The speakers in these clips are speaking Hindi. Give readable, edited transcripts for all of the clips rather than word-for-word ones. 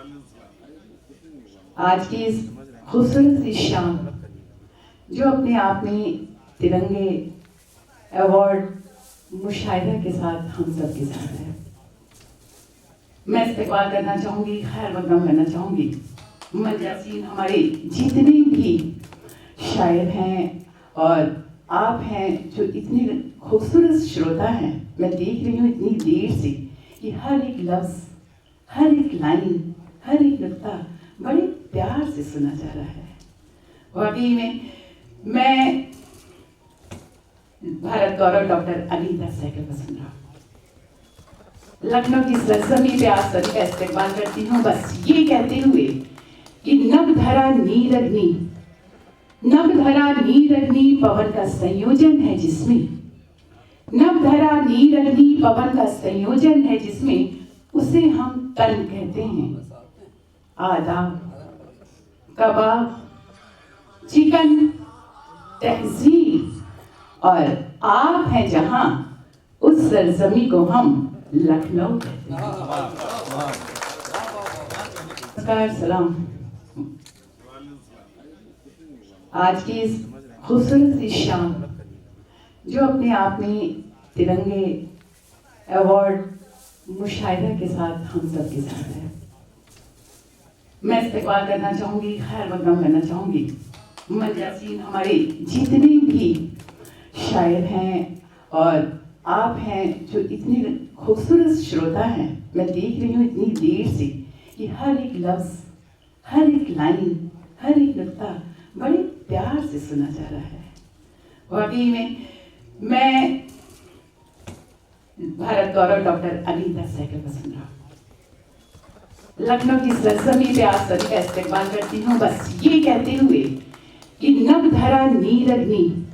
आज की इस खूबसूरत सी शाम जो अपने आप में तिरंगे अवार्ड मुशायरा के साथ हम सब के साथ है, मैं इस्तेक़बाल करना चाहूँगी, खैर मक़दम करना चाहूँगी मंजासीन हमारे जितने भी शायर हैं और आप हैं जो इतने खूबसूरत श्रोता हैं। मैं देख रही हूँ इतनी देर से कि हर एक लफ्ज़, हर एक लाइन, हर एक नुक्ता बड़े प्यार से सुना जा रहा है। वाकई में मैं भारत गौरव डॉक्टर अनीता सहगल को सुन रहा हूँ। लखनऊ की सरजमी पे आप सभी का इस्तेक़बाल करती हूँ, बस ये कहते हुए कि नभ धरा नीर अग्नि, नभ धरा नीर अग्नि पवन का संयोजन है जिसमें, नभ धरा नीर अग्नि पवन का संयोजन है जिसमें उसे हम तन कहते हैं। आदाब, कबाब, चिकन, तहजीब और आप हैं जहां, उस सरजमी को हम लखनऊ कहते हैं। नमस्कार, सलाम। आज की इस खूबसूरत सी शाम जो अपने आप में तिरंगे अवार्ड मुशायरा के साथ हम सब के साथ है, मैं इस्तेक़बाल करना चाहूँगी, खैर मक़दम करना चाहूँगी मंजासीन हमारे जितने भी शायर हैं और आप हैं जो इतने खूबसूरत श्रोता हैं। मैं देख रही हूँ इतनी देर से कि हर एक लफ्ज़, हर एक लाइन, हर एक नुक्ता बड़े प्यार से सुना जा रहा है। वाकई में मैं भारत गौरव डॉक्टर अनीता सहगल को सुन रहा हूँ। लखनऊ की सरजमी पे आप सभी का इस्तेक़बाल करती हूँ, बस ये कहते हुए कि नभ धरा नीर अग्नि,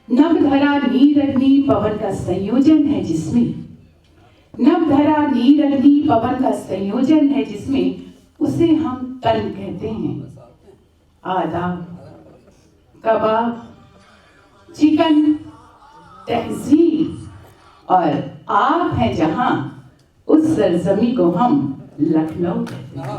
नभ धरा नीर अग्नि पवन का संयोजन है जिसमें, नभ धरा नीर अग्नि पवन का संयोजन है जिसमें उसे हम तन कहते हैं। आदाब, कबाब, चिकन, तहजीब और आप हैं जहां, उस सरजमी को हम लखनऊ कहते हैं।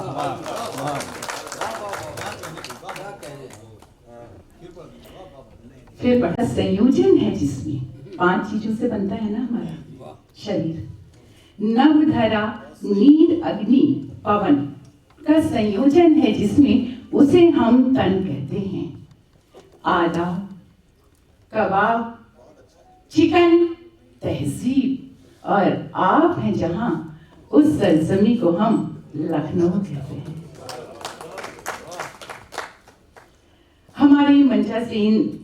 फिर बड़ा संयोजन है जिसमें 5 चीजों से बनता है ना हमारा शरीर। नभ धरा नीर अग्नि पवन का संयोजन है जिसमें उसे हम तन कहते हैं। आदाब, कबाब, चिकन, तहजीब और आप हैं जहां, उस सरजमी को हम लखनऊ कहते हैं। हमारी मंचासीन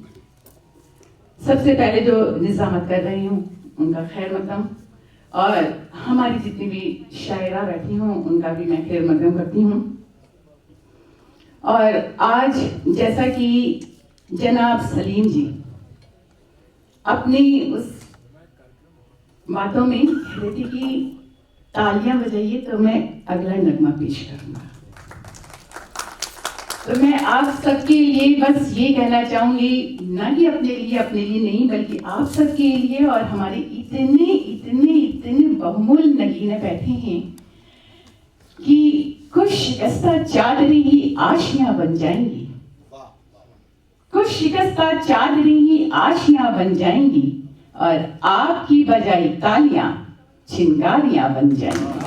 सबसे पहले जो निजामत कर रही हूँ उनका खैर मक़दम, और हमारी जितनी भी शायरा बैठी हूँ उनका भी मैं खैर मक़दम करती हूँ। और आज जैसा कि जनाब सलीम जी अपनी उस बातों में कह रहे थे कि तालियां बजाइए, तो मैं अगला नगमा पेश करूंगा। तो मैं आप सबके लिए बस ये कहना चाहूंगी, ना कि अपने लिए नहीं, बल्कि आप सबके लिए और हमारे इतने इतने इतने बहुमूल नगीने बैठे हैं कि कुछ शिकस्ता चादरें ही आशियां बन जाएंगी, कुछ शिकस्ता चादरें ही आशियां बन जाएंगी और आपकी बजाई तालियां चिंगारियां बन जाएंगी।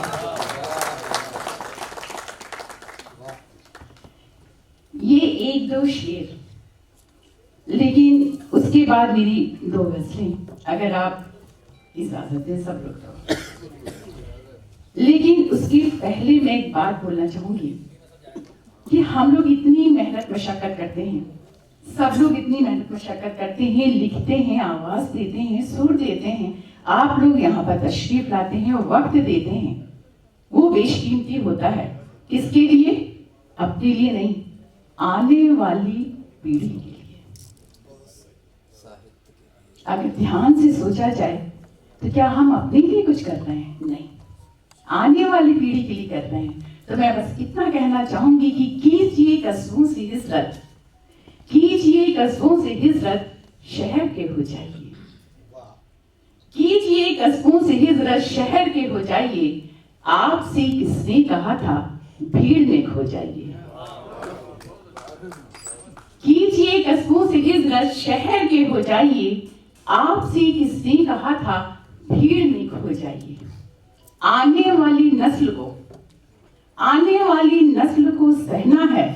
ये 1-2 शेर, लेकिन उसके बाद मेरी 2 गज़लें, अगर आप इजाजत दें सब लोग तो। लेकिन उसके पहले मैं एक बात बोलना चाहूंगी कि हम लोग इतनी मेहनत मशक्कत करते हैं, सब लोग इतनी मेहनत मशक्कत करते हैं, लिखते हैं, आवाज देते हैं, सुर देते हैं, आप लोग यहाँ पर तशरीफ लाते हैं और वक्त देते हैं, वो बेशकीमती होता है। किसके लिए? अपने लिए नहीं, आने वाली पीढ़ी के लिए। अगर ध्यान से सोचा जाए तो क्या हम अपने लिए कुछ कर रहे हैं? नहीं, आने वाली पीढ़ी के लिए कर रहे हैं। तो मैं बस इतना कहना चाहूंगी कि कीजिए कस्बों से हिजरत, कीजिए कस्बों से हिजरत, शहर के हो जाइए, कीजिए कस्बों से हिजरत, शहर के हो जाइए। आपसे किसने कहा था भीड़ में खो जाइए। कीजिए कस्बों से हिजरत, शहर के हो जाइए। आपसे किसने कहा था भीड़ में खो जाइए। आने वाली नस्ल को सहना है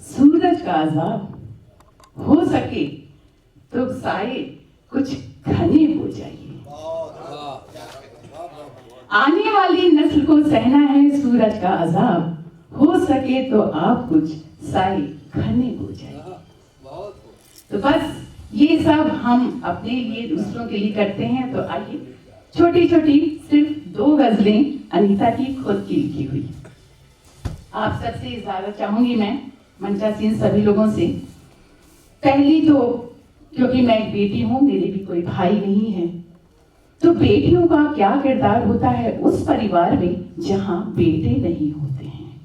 सूरज का अजाब। हो सके तो साए कुछ घने हो जाइए। आने वाली नस्ल को सहना है सूरज का अजाब। हो सके तो आप कुछ साए घने हो जाइए। तो बस ये सब हम अपने लिए दूसरों के लिए करते हैं। तो आइए छोटी छोटी सिर्फ 2 गजलें अनीता की खुद की लिखी हुई। आप सबसे इजाजत चाहूंगी मैं मंचासीन सभी लोगों से। पहली तो क्योंकि मैं एक बेटी हूं, मेरे भी कोई भाई नहीं है, तो बेटियों का क्या किरदार होता है उस परिवार में जहां बेटे नहीं होते हैं।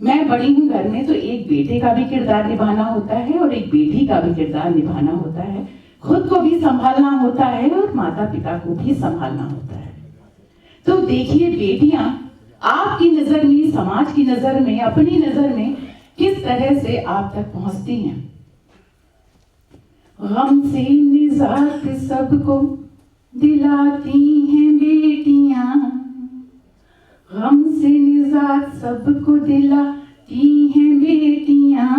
मैं बड़ी हूं घर में, तो एक बेटे का भी किरदार निभाना होता है और एक बेटी का भी किरदार निभाना होता है। खुद को भी संभालना होता है और माता पिता को भी संभालना होता है। तो देखिए बेटियां आपकी नजर में, समाज की नजर में, अपनी नजर में किस तरह से आप तक पहुंचती हैं। गम से निजात सबको दिलाती हैं बेटियां। गम से निजात सबको दिलाती हैं बेटियां।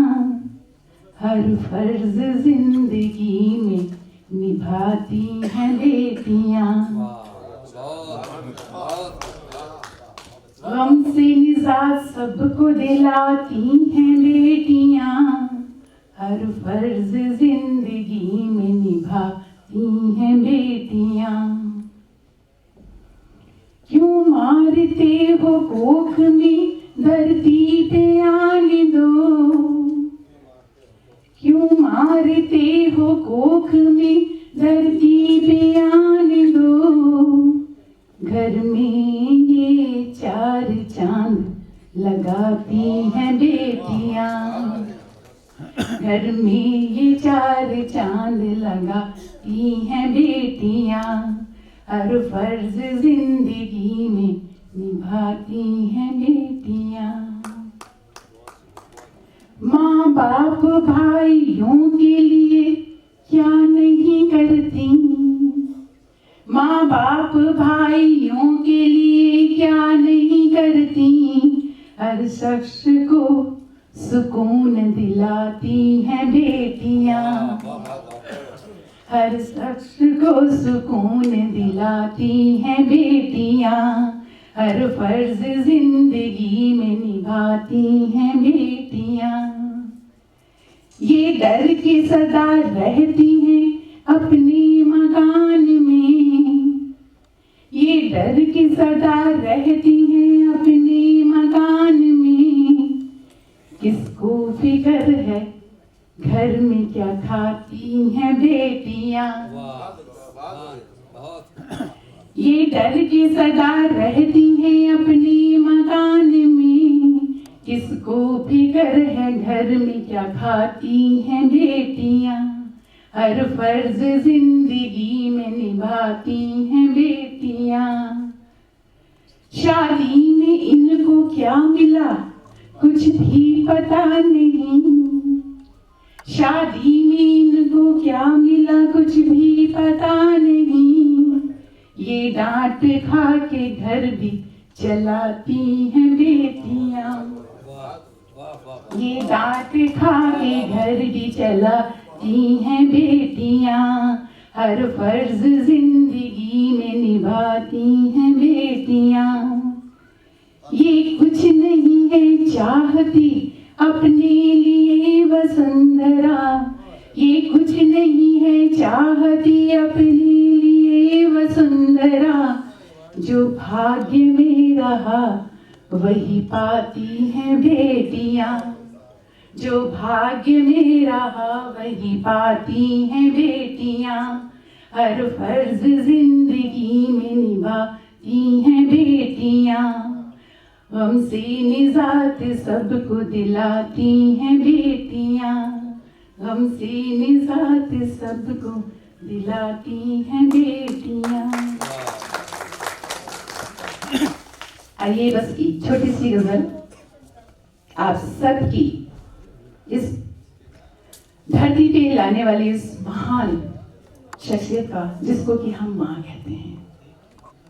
हर फर्ज जिंदगी में निभाती हैं बेटियां। गम से निजात सबको दिलाती हैं बेटियां। हर फर्ज जिंदगी में निभाती हैं बेटियां। क्यों मारते हो कोख में धरती पे आने दो। क्यों मारते हो कोख में धरती पे आने दो। घर में ये 4 चांद लगाती हैं बेटियां। घर में ये 4 चांद लगाती हैं बेटियां। हर फर्ज जिंदगी में निभाती हैं बेटियां। माँ बाप भाइयों के लिए क्या नहीं करती। माँ बाप भाइयों के लिए क्या नहीं करती। हर शख्स को सुकून दिलाती हैं बेटियां। हर शख्स को सुकून दिलाती हैं बेटियां। हर फर्ज जिंदगी में निभाती हैं बेटियां। ये डर के सदा रहती हैं अपने मकान में। ये डर के सदा रहती हैं अपने मकान में। किसको फिक्र है घर में क्या खाती हैं बेटियां। ये डर के सदा रहती हैं अपने मकान में। किसको फिक्र है घर में क्या खाती हैं बेटियां। हर फर्ज जिंदगी में निभाती हैं बेटियां। शादी में इनको क्या मिला कुछ भी पता नहीं। शादी में इनको क्या मिला कुछ भी पता नहीं। ये डांट खा के घर भी चलाती हैं बेटियां। ये डांट खा के घर भी चलाती हैं बेटियां। हर फर्ज जिंदगी में निभाती हैं बेटियां। ये कुछ नहीं है चाहती अपने लिए वसुंधरा। ये कुछ नहीं है चाहती अपने लिए वसुंधरा। जो भाग्य में रहा वही पाती हैं बेटियां। जो भाग्य में रहा वही पाती हैं बेटियां। हर फर्ज जिंदगी में निभाती हैं बेटियां। गम से निजात सबको दिलाती हैं बेटियां। गम से निजात सबको दिलाती हैं बेटियां। आइए बस एक छोटी सी गजल आप सबकी इस धरती पे लाने वाली इस महान शख्सियत का, जिसको कि हम माँ कहते हैं।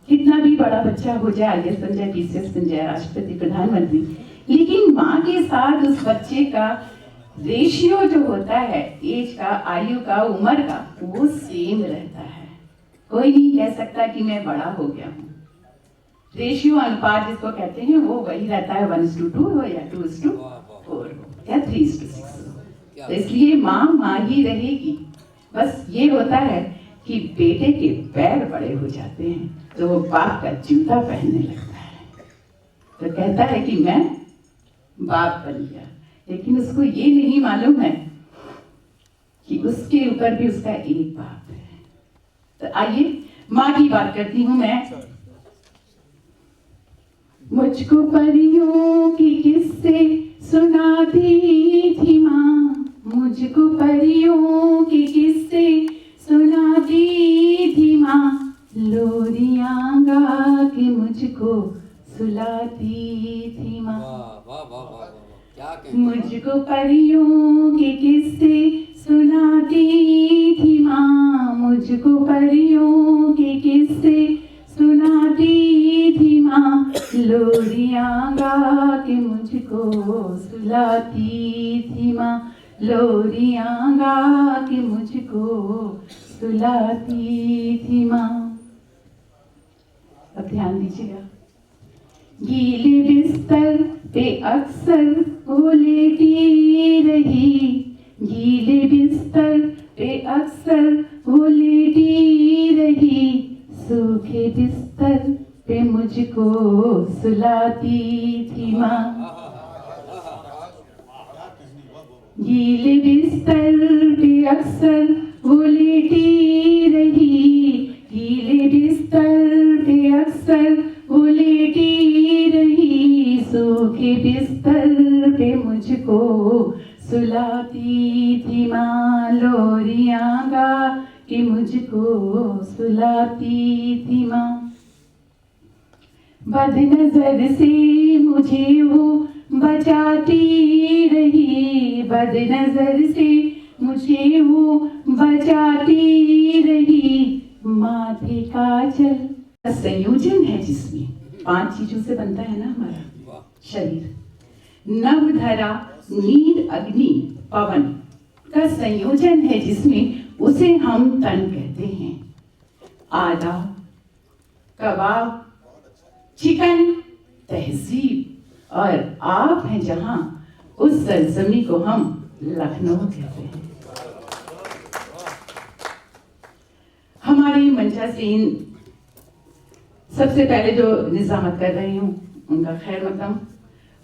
कितना भी बड़ा बच्चा हो जाए, आईएएस बन जाए, पीसीएस बन जाए, राष्ट्रपति, प्रधानमंत्री, लेकिन माँ के साथ उस बच्चे का रेशियो जो होता है, एज का, आयु का, उम्र का, वो सेम रहता है। कोई नहीं कह सकता कि मैं बड़ा हो गया हूँ। रेशियो, अनुपात जिसको कहते हैं, वो वही रहता है, 1:2 हो या 2:4 हो या 3:6 हो। तो इसलिए माँ माँ ही रहेगी। बस ये होता है कि बेटे के पैर बड़े हो जाते हैं तो वो बाप का जूता पहनने लगता है, तो कहता है कि मैं बाप बन गया। लेकिन उसको ये नहीं मालूम है कि उसके ऊपर भी उसका एक बाप है। तो आइए माँ की बात करती हूँ मैं। मुझको परियों की किस्से सुनाती थी माँ, मुझको परियों की किस्से सुनाती थी माँ, लोरियां गा के मुझको सुलाती थी माँ। मुझको परियों के किस्से सुनाती थी माँ, मुझको परियों के किस्से सुनाती थी माँ, लोरियां गा के मुझको सुलाती थी माँ, लोरियां गा के मुझको सुलाती थी माँ। अब ध्यान दीजिएगा। गीले बिस्तर पे अक्सर वो लेटी रही, गीले बिस्तर पे अक्सर वो लेटी रही, सूखे बिस्तर पे मुझको सुलाती थी माँ। गीले बिस्तर पे अक्सर वो लेटी रही, गीले बिस्तर पे अक्सर वो लेटी रही, सूखे बिस्तर पे मुझको सुलाती थी माँ, लोरियां गा के मुझको सुलाती थी माँ। बदनजर से मुझे वो बचाती रही, बदनजर से मुझे वो बचाती रही, माथे का चल संयोजन है जिसमें 5 चीजों से बनता है ना हमारा शरीर। नभ, धरा, नीर, अग्नि, पवन का संयोजन है जिसमें, उसे हम तन कहते हैं। आदा, कबाब, चिकन, तहजीब और आप हैं जहां, उस सरजमी को हम लखनऊ कहते हैं। हमारी मंचा सेन सबसे पहले जो निजामत कर रही हूँ उनका खैर मकदम,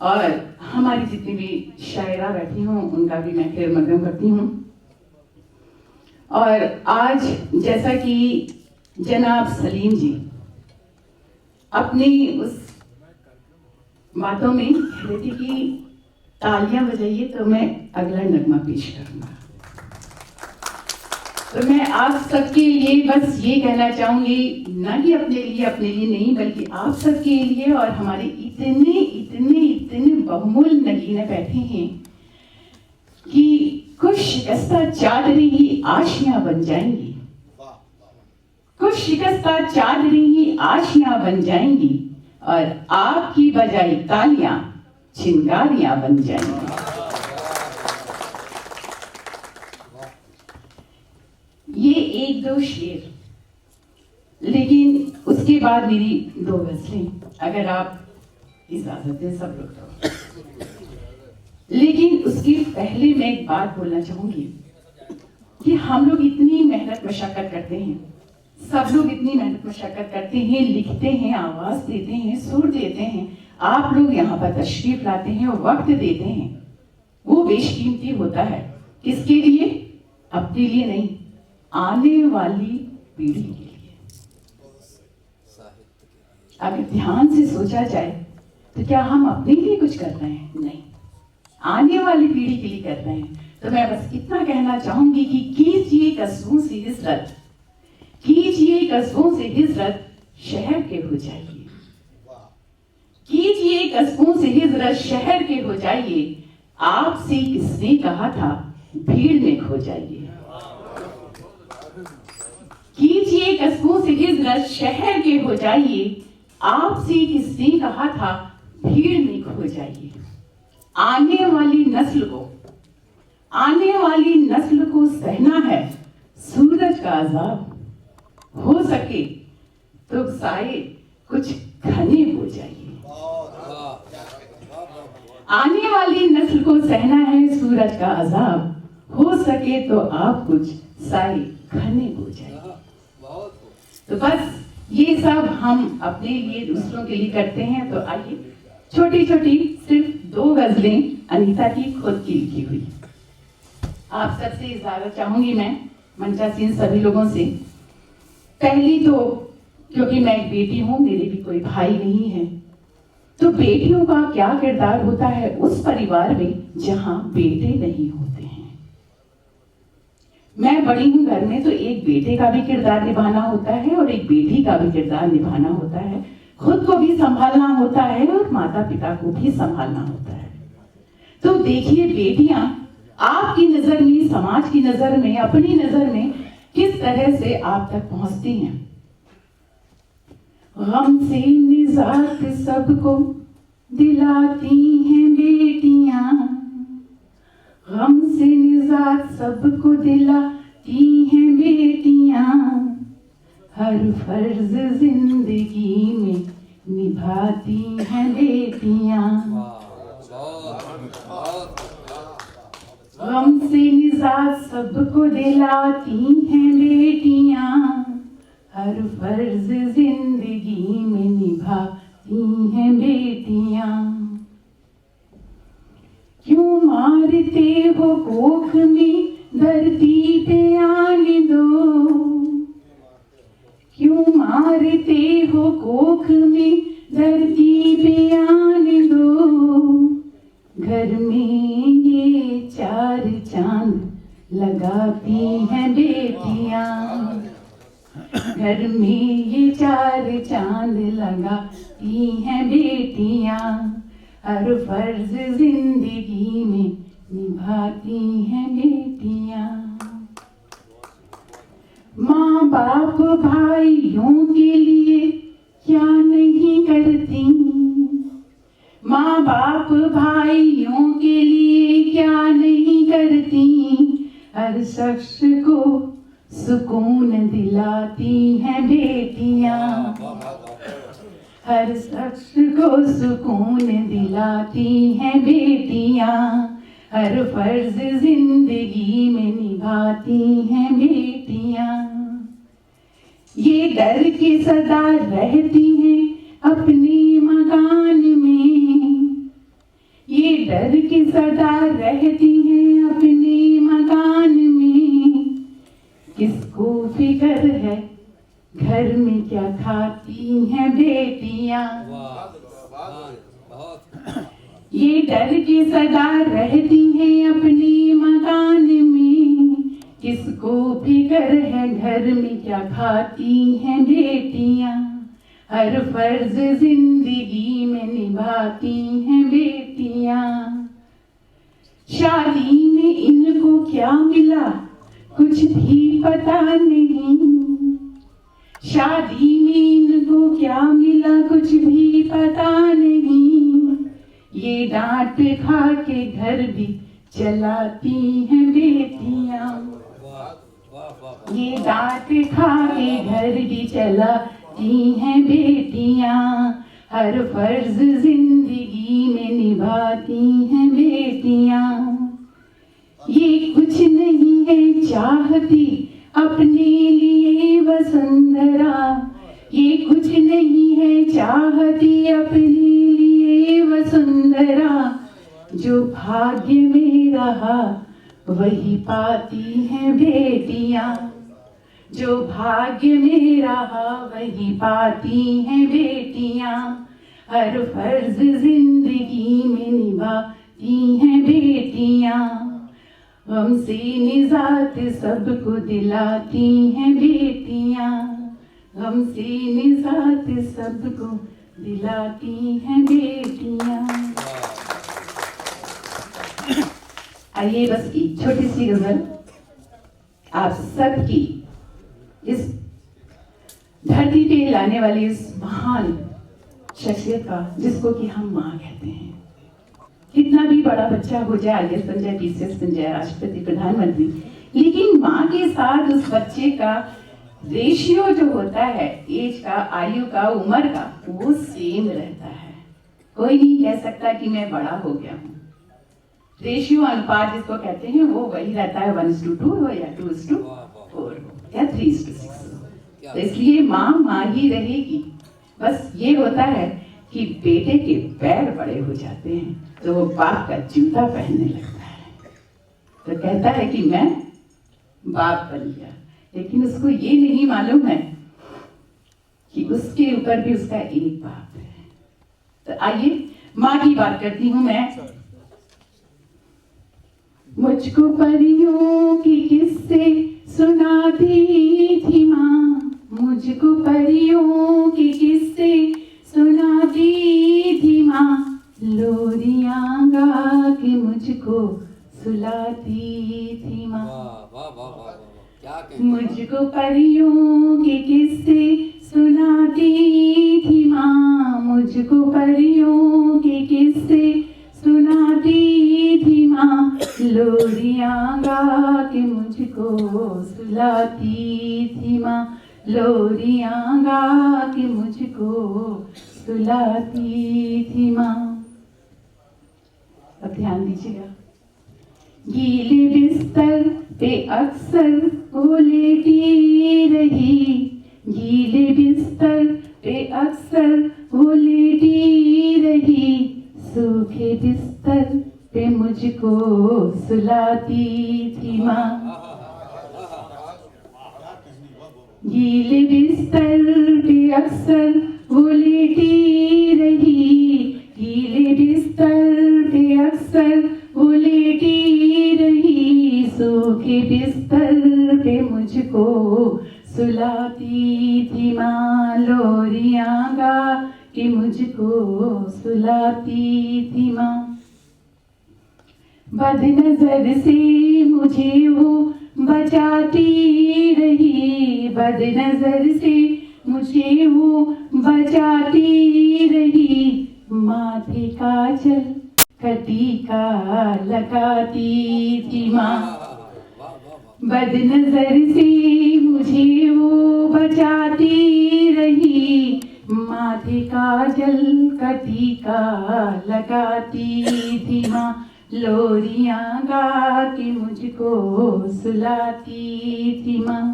और हमारी जितनी भी शायरा बैठी हूँ उनका भी मैं खैर मकदम करती हूँ। और आज जैसा कि जनाब सलीम जी अपनी उस बातों में कह रही थी कि तालियां बजाइए, तो मैं अगला नगमा पेश करूंगा। तो मैं आप सबके लिए बस ये कहना चाहूंगी, ना कि अपने लिए नहीं, बल्कि आप सबके लिए, और हमारे इतने इतने इतने बहुमूल्य नगीने बैठे हैं कि कुछ शिकस्ता चादरें ही आशियां बन जाएंगी, कुछ शिकस्ता चादरें ही आशियां बन जाएंगी, और आपकी बजाई तालियां चिंगारियां बन जाएंगी। ये 1-2 शेर, लेकिन उसके बाद मेरी 2 गजलें, अगर आप इजाजत दें सब लोग तो। लेकिन उसके पहले मैं एक बात बोलना चाहूंगी कि हम लोग इतनी मेहनत मशक्कत करते हैं, सब लोग इतनी मेहनत मशक्कत करते हैं, लिखते हैं, आवाज देते हैं, सुर देते हैं, आप लोग यहाँ पर तशरीफ लाते हैं और वक्त देते हैं, वो बेशकीमती होता है। किसके लिए? अपने लिए नहीं, आने वाली पीढ़ी के लिए। अगर ध्यान से सोचा जाए तो क्या हम अपने लिए कुछ कर रहे हैं? नहीं, आने वाली पीढ़ी के लिए कर रहे हैं। तो मैं बस इतना कहना चाहूंगी कि कीजिए कस्बों से हिजरत, कीजिए कस्बों से हिजरत, शहर के हो जाइए, कीजिए कस्बों से हिजरत, शहर के हो जाइए, आपसे किसने कहा था भीड़ में खो जाइए। कीजिए कस्बों से हिजरत, शहर के हो जाइए, आपसे किसने कहा था भीड़ में खो जाइए। आने वाली नस्ल को सहना है सूरज का अजाब, हो सके तो साए कुछ घने हो जाइए। आने वाली नस्ल को सहना है सूरज का अजाब, हो सके तो आप कुछ साए घने हो जाइए। तो बस ये सब हम अपने लिए दूसरों के लिए करते हैं। तो आइए छोटी छोटी सिर्फ 2 गजलें अनीता की खुद की लिखी हुई। आप सबसे इजाजत चाहूंगी मैं मंचासीन सभी लोगों से। पहली तो क्योंकि मैं एक बेटी हूं, मेरे भी कोई भाई नहीं है, तो बेटियों का क्या किरदार होता है उस परिवार में जहां बेटे नहीं होते हैं। मैं बड़ी हूं घर में, तो एक बेटे का भी किरदार निभाना होता है और एक बेटी का भी किरदार निभाना होता है। खुद को भी संभालना होता है और माता पिता को भी संभालना होता है। तो देखिए बेटियां आपकी नजर में, समाज की नजर में, अपनी नजर में किस तरह से आप तक पहुंचती हैं। गम से निजात सबको दिलाती हैं बेटियां, गम से निजात सबको दिलाती हैं बेटियां, हर फर्ज जिंदगी में निभाती हैं बेटियां। गम से निजात सबको दिलाती हैं बेटियां, हर फर्ज जिंदगी में निभाती हैं बेटियां। क्यों मारते हो कोख में धरती पे आने दो, क्यों मारते हो कोख में धरती पे आने दो, घर में ये 4 चांद लगाती हैं बेटियां, घर में ये 4 चांद लगाती हैं बेटियां, हर फर्ज जिंदगी में निभाती हैं बेटियां। माँ बाप भाइयों के लिए क्या नहीं करती, माँ बाप भाइयों के लिए क्या नहीं करती, हर शख्स को सुकून दिलाती हैं बेटियां, हर शख्स को सुकून दिलाती हैं बेटियां, हर फर्ज जिंदगी में निभाती हैं बेटियां। ये डर के सदा रहती हैं अपने मकान में, ये डर के सदा रहती हैं अपने मकान में, किसको फिक्र है घर में क्या खाती हैं बेटियां। ये डर के सदा रहती हैं अपने मकान में, किसको फिक्र है घर में क्या खाती हैं बेटियां, हर फर्ज जिंदगी में निभाती हैं बेटियां। शादी में इनको क्या मिला कुछ भी पता नहीं, शादी में इनको क्या मिला कुछ भी पता नहीं, ये डांट खा के घर भी चलाती हैं बेटियां, ये डांट खा के घर भी चलाती हैं बेटियां, हर फर्ज जिंदगी में निभाती हैं बेटियां। ये कुछ नहीं है चाहती अपने लिए वसुंधरा, ये कुछ नहीं है चाहती अपने लिए वसुंधरा, जो भाग्य में रहा वही पाती हैं बेटियां, जो भाग्य में रहा वही पाती हैं बेटियां, हर फर्ज जिंदगी में निभाती हैं बेटियां। गम से निजात सबको दिलाती हैं बेटियां, गम से निजात सबको दिलाती हैं बेटियां। आइए बस एक छोटी सी गजल आप सबकी इस धरती पे लाने वाली इस महान शख्सियत का, जिसको कि हम माँ कहते हैं। कितना भी बड़ा बच्चा हो जाए, आईएएस बन जाए, पीसीएस बन जाए, राष्ट्रपति, प्रधानमंत्री, लेकिन माँ के साथ उस बच्चे का रेशियो जो होता है, एज का, आयु का, उम्र का, वो सेम रहता है। कोई नहीं कह सकता कि मैं बड़ा हो गया हूँ। रेशियो, अनुपात जिसको कहते हैं, वो वही रहता है, 1:2 हो या 2:4 हो या 3:6 हो। तो इसलिए माँ माँ ही रहेगी। बस ये होता है कि बेटे के पैर बड़े हो जाते हैं तो वो बाप का जूता पहनने लगता है, तो कहता है कि मैं बाप बन गया। लेकिन उसको ये नहीं मालूम है कि उसके ऊपर भी उसका एक बाप है। तो आइए माँ की बात करती हूँ मैं। मुझको परियों की किस्से सुनाती थी माँ, मुझको परियों की किस्से सुनाती थी माँ, लोरियां गा के मुझको सुलाती थी माँ। मुझको परियों के किस्से सुनाती थी माँ, मुझको परियों के किस्से सुनाती थी माँ, लोरियां गा के मुझको सुलाती थी माँ, लोरियां गा के मुझको सुलाती थी माँ। अब ध्यान दीजिएगा। गीले बिस्तर पे अक्सर वो लेटी रही, गीले बिस्तर पे अक्सर वो लेटी रही, सूखे बिस्तर पे मुझको सुलाती थी माँ। गीले बिस्तर पे अक्सर वो लेटी रही, गीले बिस्तर पे अक्सर वो लेटी रही, सूखे बिस्तर पे मुझको सुलाती थी माँ, लोरियां गा के मुझको सुलाती थी माँ। बदनजर से मुझे वो बचाती रही, बदनजर से मुझे वो बचाती रही, माथे काजल कटीका लगाती थी माँ। बदनजर से मुझे वो बचाती रही, माथे काजल कटीका लगाती थी माँ, लोरियां गा के मुझको सुलाती थी माँ।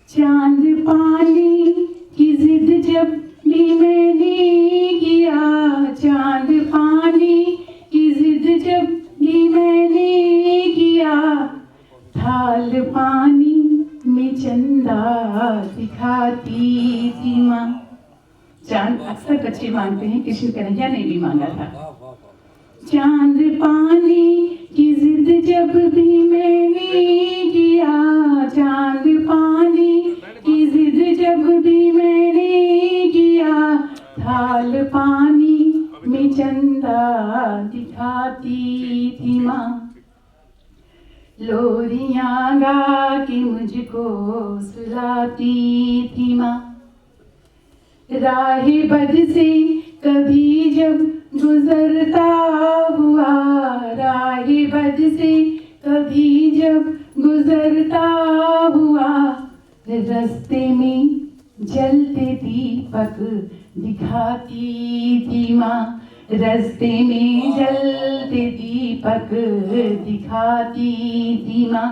चांद पानी की जिद जब भी मैंने किया, चांद पानी की जिद जब भी मैंने किया, थाल पानी में चंदा दिखाती थी माँ। चांद अक्सर बच्चे मांगते हैं, कृष्ण कन्हैया ने भी मांगा था। चांद पानी की जिद जब भी मैंने किया, चांद पानी की जिद जब भी मैंने किया, थाल पानी में चंदा दिखाती थी माँ, लोरियां गा के मुझको सुलाती थी माँ। राहे बद से कभी जब गुजरता हुआ, राहे बद से कभी जब गुजरता हुआ, रास्ते में जलते दीपक दिखाती थी माँ, रास्ते में जलते दीपक दिखाती थी माँ,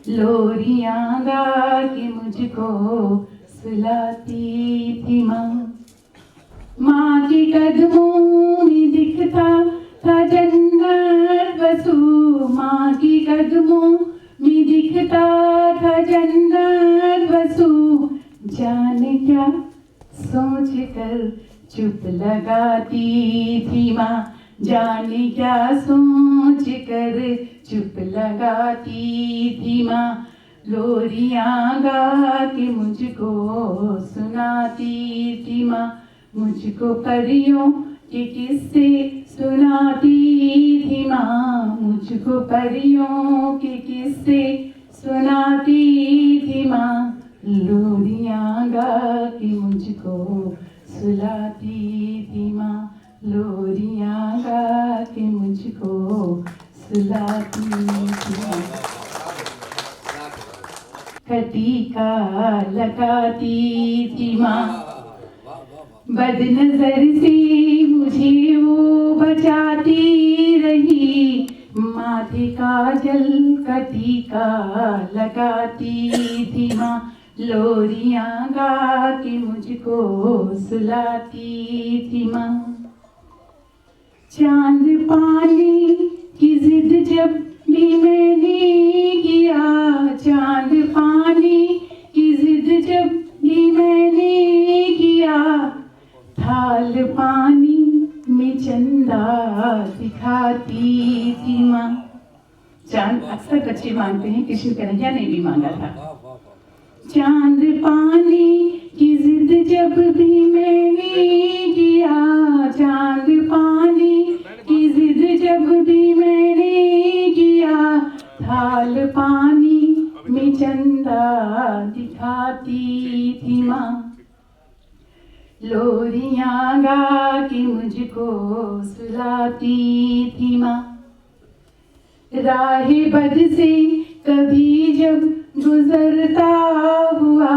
लोरियां गा के मुझको सुलाती थी माँ। माँ के कदमों में दिखता था जन्नत बसू, माँ के कदमों में दिखता था जन्नत बसू, जाने क्या सोच कर चुप लगाती थी माँ, जाने क्या सोच कर चुप लगाती थी माँ, लोरियां गा के मुझको सुनाती थी माँ, मुझको परियों के किस्से सुनाती थी माँ, मुझको परियों के किस्से सुनाती थी माँ, लोरियां गा के मुझको सुलाती थी माँ, लोरियां गा के मुझको सुलाती थी माँ। कटीका लगाती थी माँ, बदनजर से मुझे वो बचाती रही, माथे काजल का टीका लगाती थी माँ, लोरियां गा के मुझको सुलाती थी माँ। चांद पानी की जिद जब भी मैंने किया, चांद पानी की जिद जब भी मैंने किया, थाल पानी में चंदा दिखाती थी माँ। चांद अक्सर बच्चे मांगते हैं, कृष्ण कन्हैया ने भी मांगा था। चांद पानी की जिद जब भी मैंने किया, चांद पानी की जिद जब भी मैंने किया, थाल पानी में चंदा दिखाती थी माँ, लोरियां गा के मुझको सुलाती थी माँ। राह बद से कभी जब गुजरता हुआ,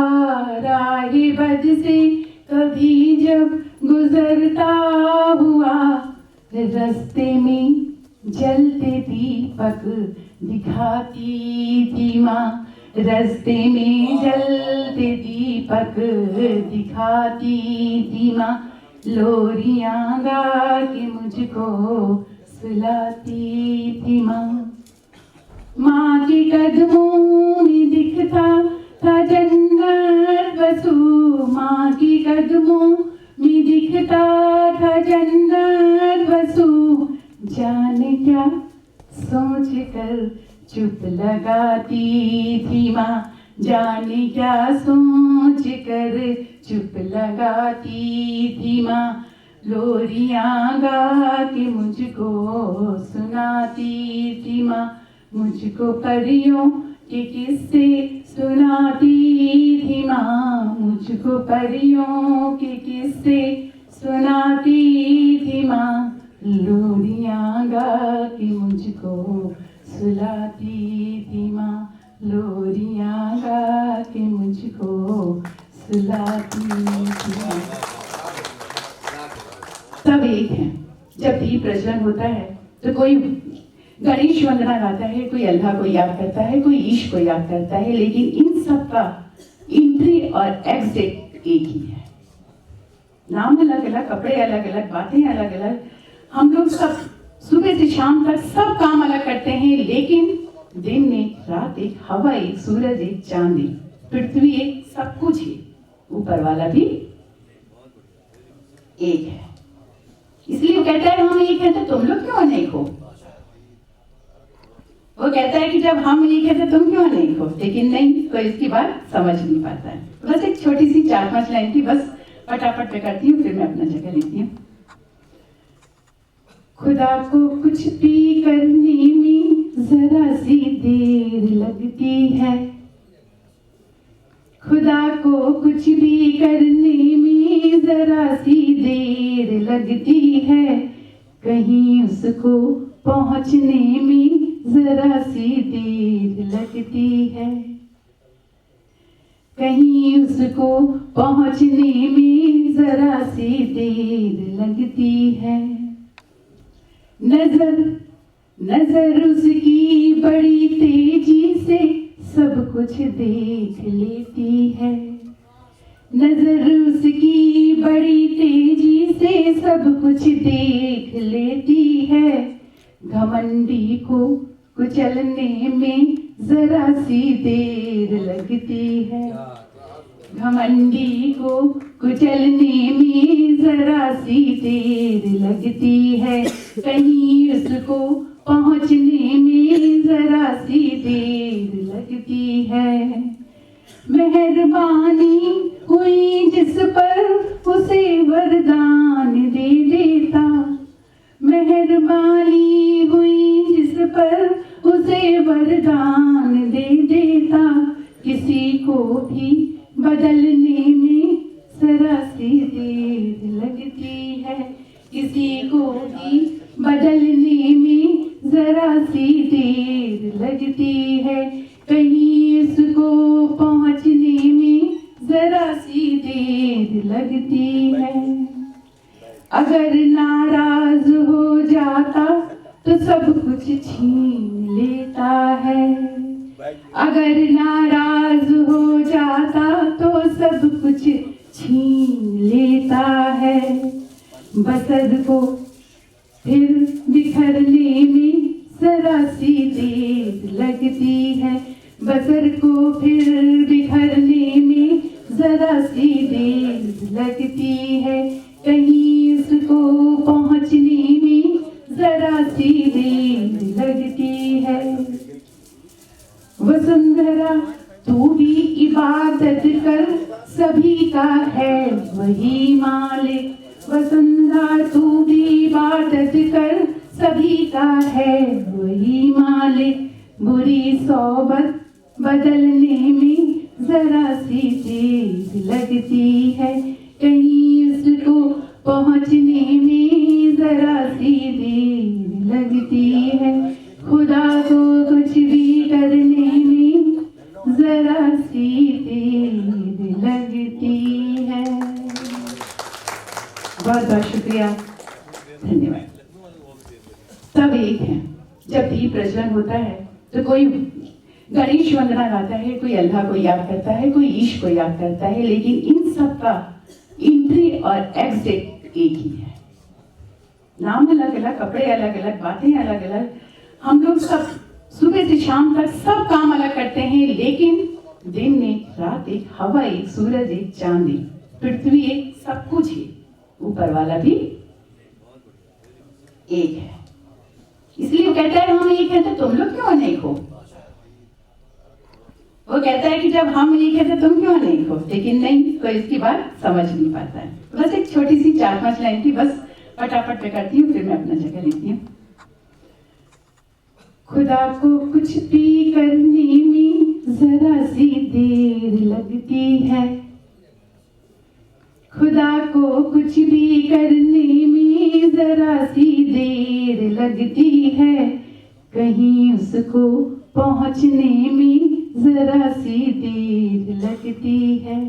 राह बद से कभी जब गुजरता हुआ, रास्ते में जलते दीपक दिखाती थी माँ, रास्ते में जलते दीपक दिखाती थी माँ, लोरियां गा के मुझको सुलाती थी माँ। माँ के कदमों में दिखता था जन्नत बसू, माँ के कदमों में दिखता था जन्नत बसू, जाने क्या सोच कर चुप लगाती थी माँ, जाने क्या सोच कर चुप लगाती थी माँ, लोरियां गा के मुझको सुनाती थी माँ, मुझको परियों के किस्से सुनाती थी माँ, मुझको परियों के किस्से सुनाती थी माँ, लोरियां गा के मुझको सुलाती थी माँ, लोरियां गा के मुझको सुलाती थी माँ। सब एक हैं। जब दीप प्रज्वलन होता है तो कोई गणेश वंदना गाता है, कोई अल्लाह को याद करता है, कोई ईश को याद करता है, लेकिन इन सब का एंट्री और एग्जिट एक ही है। नाम अलग अलग, कपड़े अलग अलग, बातें अलग अलग, हम लोग सब सुबह से शाम तक सब काम अलग करते हैं, लेकिन दिन एक, रात एक, हवा एक, सूरज एक, चांद एक, पृथ्वी एक, सब कुछ एक, ऊपर वाला भी एक है। इसलिए वो कहता है हम एक है तो तुम लोग क्यों अनेक हो। वो कहता है कि जब हम एक है तो तुम क्यों अनेक हो, लेकिन नहीं, कोई इसकी बात समझ नहीं पाता है। बस एक छोटी सी 4-5 लाइन थी, बस फटाफट में करती हूँ, फिर मैं अपना जगह लेती हूँ। खुदा को कुछ भी करने में जरा सी देर लगती है, खुदा को कुछ भी करने में जरा सी देर लगती है, कहीं उसको पहुंचने में जरा सी देर लगती है, कहीं उसको पहुंचने में जरा सी देर लगती है। नजर नजर उसकी बड़ी तेजी से सब कुछ देख लेती है, नजर उसकी बड़ी तेजी से सब कुछ देख लेती है, घमंडी को कुचलने में जरा सी देर लगती है, घमंडी को कुचलने में जरा सी देर लगती है, कहीं उसको पहुंचने में जरा सी देर लगती है। मेहरबानी हुई जिस पर उसे वरदान दे देता, मेहरबानी हुई जिस पर उसे वरदान दे देता, किसी को भी बदलने में जरा सी देर लगती है, किसी को भी बदलने में जरा सी देर लगती है, कहीं इसको पहुंचने में जरा सी देर लगती है। अगर नाराज हो जाता तो सब कुछ छीन लेता है, अगर नाराज हो जाता तो सब कुछ छीन लेता है, बसर को फिर बिखरने में जरा सी देर लगती है, बसर को फिर बिखरने में जरा सी देर लगती है, कहीं इसको पहुंचने में जरा सी देर लगती है। वसुंधरा तू भी इबादत कर, सभी का है वही मालिक, वसुंधरा तू भी इबादत कर, सभी का है वही मालिक, बुरी सोबत बदलने में जरा सी देर लगती है, कहीं उसको पहुंचने में जरा सी देर लगती है, खुदा को कुछ भी करने में जरा सी देर लगती है। बहुत बहुत शुक्रिया, धन्यवाद। सब एक है। जब दीप प्रज्वलन होता है तो कोई गणेश वंदना गाता है, कोई अल्लाह को याद करता है, कोई ईश को याद करता है, लेकिन इन सब का एंट्री और एग्जिट एक ही है। नाम अलग अलग, कपड़े अलग अलग, बातें अलग अलग, हम लोग सब सुबह से शाम तक सब काम अलग करते हैं, लेकिन दिन एक, रात एक, हवा एक, सूरज एक, चांद एक, पृथ्वी एक, सब कुछ एक, ऊपर वाला भी एक है। इसलिए वो कहता है हम एक है तो तुम लोग क्यों अनेक हो। वो कहता है कि जब हम एक है तो तुम क्यों अनेक हो, लेकिन नहीं, कोई इसकी बात समझ नहीं पाता है। बस एक छोटी सी 4-5 लाइन थी, बस फटाफट में करती हूँ, फिर मैं अपना जगह लेती हूँ। खुदा को कुछ भी करने में जरा सी देर लगती है, खुदा को कुछ भी करने में जरा सी देर लगती है, कहीं उसको पहुंचने में जरा सी देर लगती है,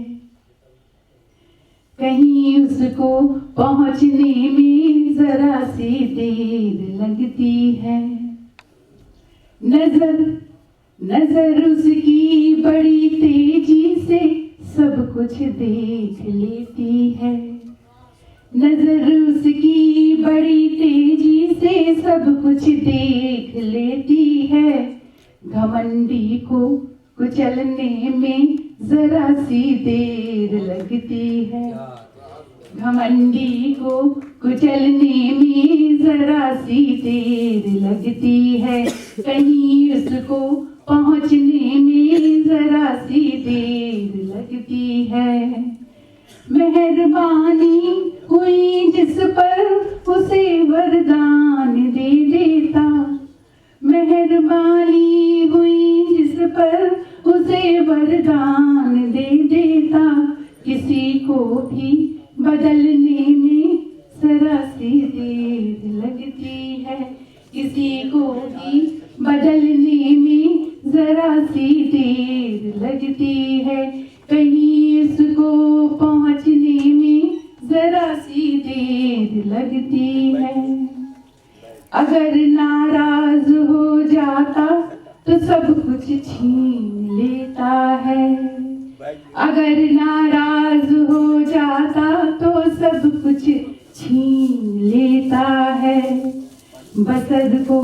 कहीं उसको पहुंचने में जरा सी देर लगती है। नजर उसकी बड़ी तेजी से सब कुछ देख लेती है, नजर उसकी बड़ी तेजी से सब कुछ देख लेती है, घमंडी को कुचलने में जरा सी देर लगती है, घमंडी को कुचलने में जरा सी देर लगती है, कहीं उसको पहुंचने में जरा सी देर लगती है। मेहरबानी हुई जिस पर उसे वरदान दे देता, मेहरबानी हुई जिस पर उसे वरदान दे देता, किसी को भी बदलने में जरा सी देर लगती है, किसी को भी बदलने में जरा सी देर लगती है, कहीं इसको पहुंचने में जरा सी देर लगती है। अगर नाराज हो जाता तो सब कुछ छीन लेता है, अगर नाराज हो जाता तो सब कुछ छीन लेता है, बसर को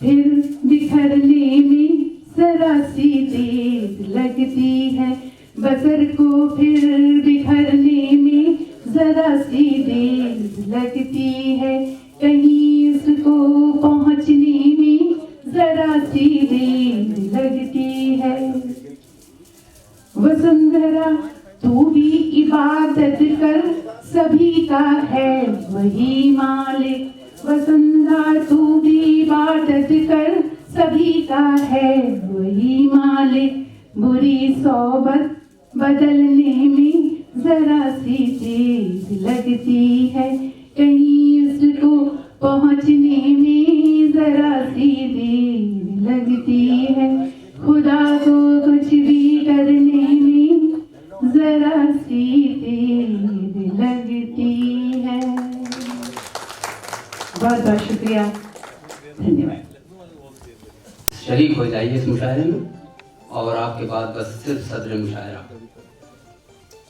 फिर बिखरने में जरा सी देर लगती है, बसर को फिर बिखरने में जरा सी देर लगती है, कहीं इसको पहुंचने में जरा सी देर लगती है। वसुंधरा तू कर सभी का है वही मालिक, वसुंधरा तू भी इबादत कर सभी का है वही मालिक। बुरी सोबत बदलने में जरा सी देर लगती है, कहीं उसको पहुंचने में जरा सी देर लगती है। खुदा को कुछ भी करने में जरा सी देर लगती है। बहुत बहुत शुक्रिया, धन्यवाद। शरीक हो जाइए इस मुशायरे में और आपके बाद बस सिर्फ सदर मुशायरा।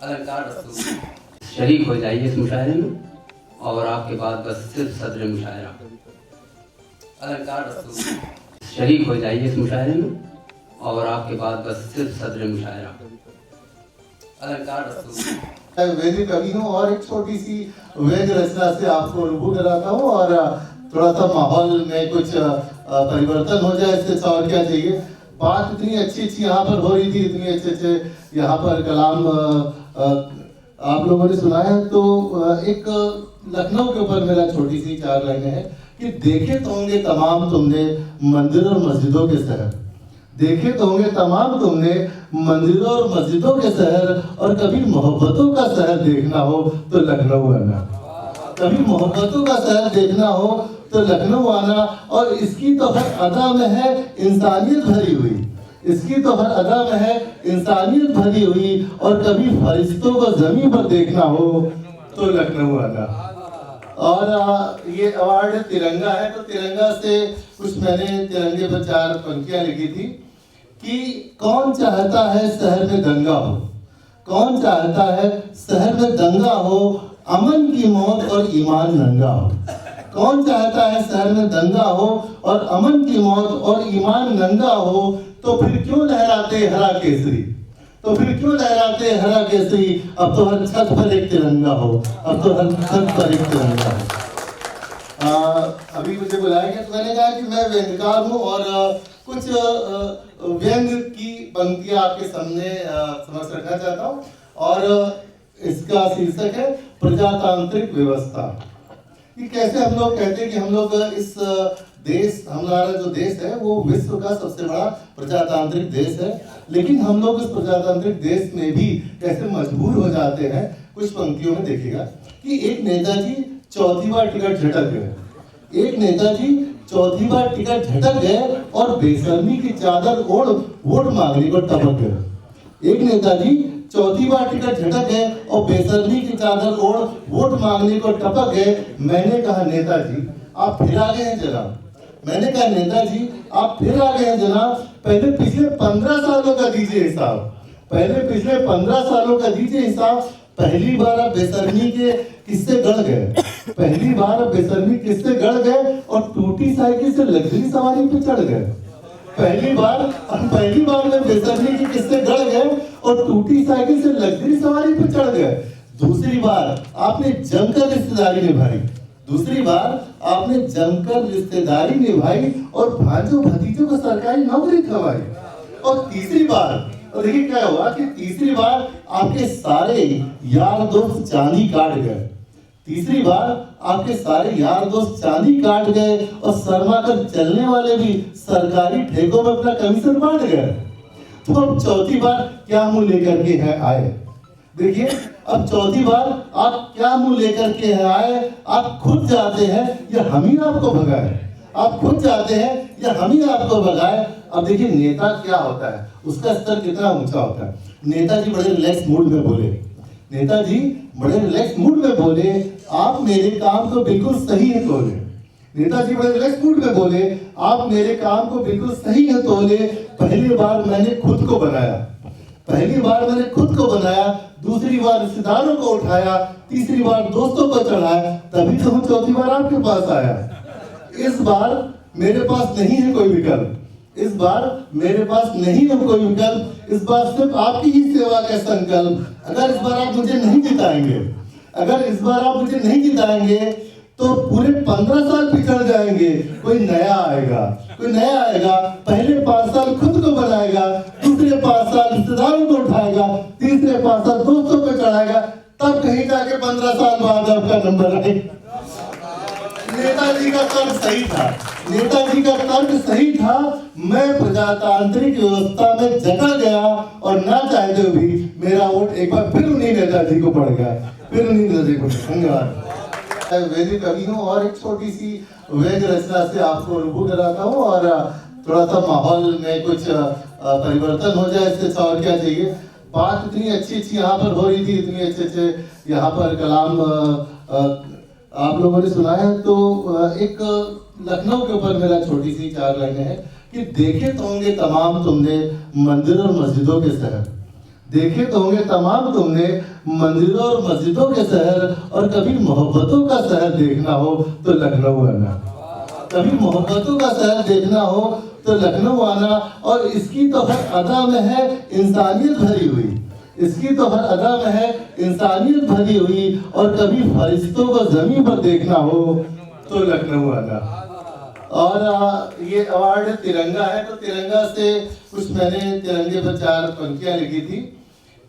अलंकार रसूल, शरीक हो जाइए इस मुशायरे में और आपके बाद बस सिर्फ सदर मुशायरा। अलंकार रसूल, शरीक हो जाइए इस मुशायरे में और आपके बाद बस सिर्फ सदर मुशायरा। अलंकार रसूल। वेदी कवि हूँ और एक छोटी सी वेद रचना से आपको रूबरू कराता हूँ और थोड़ा सा माहौल में कुछ परिवर्तन हो जाए, इससे और क्या चाहिए। बात इतनी अच्छी अच्छी यहाँ पर हो रही थी, इतनी अच्छे यहाँ पर कलाम आप लोगों ने सुना है। तो एक लखनऊ के ऊपर मेरा छोटी सी 4 लाइनें हैं कि देखे तो होंगे तमाम तुमने मंदिर और मस्जिदों के शहर, देखे तो होंगे तमाम तुमने मंदिरों और मस्जिदों के शहर, और कभी मोहब्बतों का शहर देखना हो तो लखनऊ आना। कभी मोहब्बतों का शहर देखना हो तो लखनऊ आना। और इसकी तो हर अदा में है इंसानियत भरी हुई, इसकी तो हर अदा में है इंसानियत भरी हुई। और कभी फरिश्तों को जमीन पर देखना हो तो लखनऊ आना। और ये अवार्ड तिरंगा है, तो तिरंगा से कुछ मैंने तिरंगे पर 4 पंक्तियां लिखी थी कि कौन चाहता है शहर में दंगा हो, कौन चाहता है शहर में दंगा हो, अमन की मौत और ईमान नंगा हो। कौन चाहता है शहर में दंगा हो और अमन की मौत और ईमान नंगा हो। तो फिर क्यों लहराते हरा केसरी, तो फिर क्यों लहराते हरा केसरी। अब तो हर छत पर एक तिरंगा हो, अब तो हर छत पर एक तिरंगा हो। अभी मुझे बुलाया गया तो मैंने कहा कि मैं व्यंग्यकार हूँ और कुछ व्यंग की पंक्तियां आपके सामने समझ रखना चाहता हूँ। और इसका शीर्षक है प्रजातांत्रिक व्यवस्था। कि कैसे हम लोग कहते हैं कि हम लोग इस देश, हमारा जो देश है वो विश्व का सबसे बड़ा प्रजातांत्रिक देश है, लेकिन हम लोग इस प्रजातांत्रिक देश में भी कैसे मजबूर हो जाते हैं। कुछ पंक्तियों में देखिएगा कि एक नेताजी 4थी बार टिकट झटक गए, एक नेताजी 4थी बार टिकट झटक गए और बेशर्मी की चादर ओढ़ वोट मांगने को टपक गए। एक नेताजी 4थी बार टिकट झटक गए और बेशर्मी की चादर ओढ़ वोट मांगने को टपक गए। मैंने कहा नेताजी आप फिर आ गए हैं जनाब, मैंने कहा नेताजी आप फिर आ गए हैं जनाब। पहले पिछले 15 सालों का दीजिए हिसाब, पहले पिछले 15 सालों का दीजिए हिसाब। पहली बार आप बेशर्मी के किससे गड़ गए, पहली बार आप बेशर्मी किससे गड़ गए और टूटी साइकिल से लग्जरी सवारी पे चढ़ गए। पहली बार में बेशर्मी की किससे गड़ गए और टूटी साइकिल से लग्जरी सवारी पे चढ़ गए। दूसरी बार आपने जमकर रिश्तेदारी निभाई, दूसरी बार आपने जमकर रिश्तेदारी निभाई और भांजों भतीजों को सरकारी नौकरी खवाई। और तीसरी बार, और देखिए क्या हुआ कि तीसरी बार आपके सारे यार दोस्त चांदी काट गए, तीसरी बार आपके सारे यार दोस्त चांदी काट गए और शर्मा कर चलने वाले भी सरकारी ठेकों में अपना कमीशन बांट गए। तो अब 4थी बार क्या मुंह लेकर के है आए। देखिए अब 4थी बार आप क्या मुंह लेकर के है आए। आप खुद जाते हैं या हम ही आपको भगाए, आप खुद जाते हैं या हम ही आपको भगाए। अब देखिए नेता क्या होता है, उसका स्तर कितना ऊंचा होता है। नेताजी बड़े रिलैक्स मूड में बोले, नेताजी बड़े रिलैक्स मूड में बोले आप मेरे काम को बिल्कुल सही है तोले। नेताजी बड़े रिलैक्स मूड में बोले आप मेरे काम को बिल्कुल सही है तोले। पहली बार मैंने खुद को बनाया, पहली बार मैंने खुद को बनाया, दूसरी बार रिश्तेदारों को उठाया, तीसरी बार दोस्तों को चढ़ाया, तभी तो हम 4थी बार आपके पास आया। इस बार मेरे पास नहीं है कोई विकल्प, इस बार मेरे पास नहीं है कोई विकल्प, इस बार सिर्फ आपकी ही सेवा का संकल्प। अगर इस बार आप मुझे नहीं जिताएंगे, अगर इस बार आप मुझे नहीं जिताएंगे तो पूरे 15 साल पिछड़ जाएंगे। कोई नया आएगा, कोई नया आएगा, पहले 5 साल खुद को बनाएगा, दूसरे 5 साल रिश्तेदारों को उठाएगा, तीसरे 5 साल दोस्तों को चढ़ाएगा, तब कहीं जाके 15 साल बाद आपका नंबर आए। नेताजी का तर्क सही था, नेताजी का तर्क सही था। मैं प्रजातांत्रिक व्यवस्था में जकड़ गया और ना चाहते हुए भी मेरा वोट एक बार फिर उन्हीं नेताजी को पड़ गया, फिर उन्हीं नेताजी को। धन्यवाद। वैदिक कवि हूँ और एक छोटी सी वेद रचना से आपको रूबरू कराता हूँ और थोड़ा सा माहौल में कुछ परिवर्तन हो जाए, इससे और क्या चाहिए। बात इतनी अच्छी यहाँ पर हो रही थी, इतनी अच्छे यहाँ पर कलाम आप लोगों ने सुना है। तो एक लखनऊ के ऊपर मेरा छोटी सी 4 लाइनें हैं कि देखे तो होंगे तमाम तुमने मंदिरों और मस्जिदों के शहर, देखे तो होंगे तमाम तुमने मंदिरों और मस्जिदों के शहर, और कभी मोहब्बतों का शहर देखना हो तो लखनऊ आना, कभी मोहब्बतों का शहर देखना हो तो लखनऊ आना। और इसकी तो हर अदा में है इंसानियत भरी हुई, इसकी तो हर अदा में है इंसानियत भरी हुई। और कभी फरिश्तों को जमीन पर देखना हो तो लखनऊ आना। और ये अवार्ड तिरंगा है, तो तिरंगा से कुछ मैंने तिरंगे पर 4 पंक्तियां लिखी थी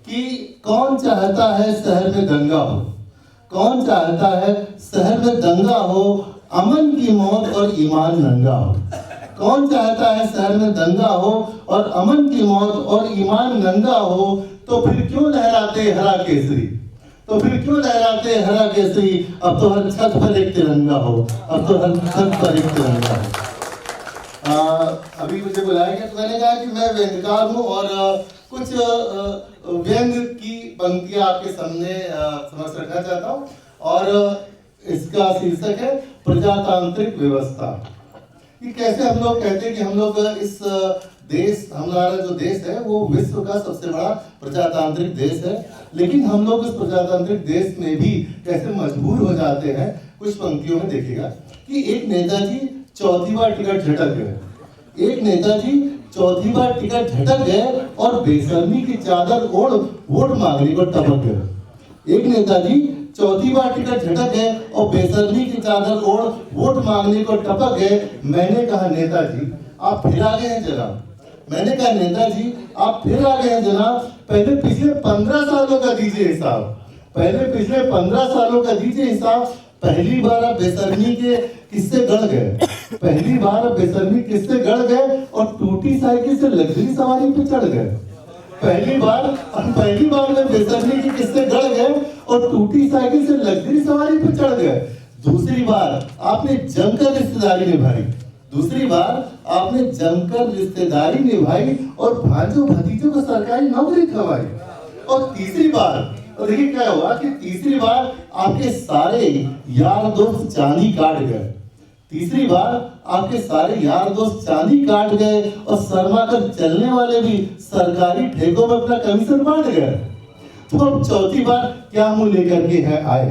कि कौन चाहता है शहर में दंगा हो, कौन चाहता है शहर में दंगा हो, अमन की मौत और ईमान नंगा हो। कौन चाहता है शहर में दंगा हो और अमन की मौत और ईमान नंगा हो, तो फिर क्यों लहराते हरा केसरी, तो फिर क्यों लहराते हरा केसरी। अब तो हर छत पर एक तिरंगा हो, अब तो हर छत पर एक तिरंगा हो। अभी मुझे बुलाया गया तो मैंने कहा कि मैं व्यंग्यकार हूँ और कुछ व्यंग्य की पंक्तियां आपके सामने समझ रखना चाहता हूँ। और इसका शीर्षक है प्रजातांत्रिक व्यवस्था। कि कैसे हम लोग कहते हैं कि हम लोग इस देश, हमारा जो देश है वो विश्व का सबसे बड़ा प्रजातांत्रिक देश है, लेकिन हम लोग इस प्रजातांत्रिक देश में भी कैसे मजबूर हो जाते हैं। कुछ पंक्तियों में देखिएगा कि एक नेताजी 4थी बार टिकट झटक गए, एक नेताजी 4थी बार टिकट झटक गए और बेशर्मी की चादर ओढ़ वोट मांगने को टपक गए। एक नेताजी 4थी बार टिकट झटक गए और बेशर्मी की चादर ओढ़ वोट मांगने को टपक गए। मैंने कहा नेताजी आप फिर आ गए हैं जनाब, मैंने कहा नेताजी आप फिर आ गए हैं जनाब। पहले पिछले 15 सालों का दीजिए हिसाब, पहले पिछले 15 सालों का दीजिए हिसाब। पहली बार आप बेशर्मी के किससे गड़ गए, पहली बार आप बेशर्मी किससे गड़ गए और टूटी साइकिल से लग्जरी सवारी पे चढ़ गए। पहली बार में बेशर्मी के किससे गड़ गए और टूटी साइकिल से लग्जरी सवारी पे चढ़ गए। दूसरी बार आपने जमकर रिश्तेदारी निभाई, दूसरी बार आपने जमकर रिश्तेदारी निभाई और भांजों भतीजों को सरकारी नौकरी खवाई। और तीसरी बार, और देखिए क्या हुआ कि तीसरी बार आपके सारे यार दोस्त चांदी काट गए, तीसरी बार आपके सारे यार दोस्त चांदी काट गए और शर्मा कर चलने वाले भी सरकारी ठेकों में अपना कमीशन बांट गए। तो अब 4थी बार क्या मुंह लेकर के है आए।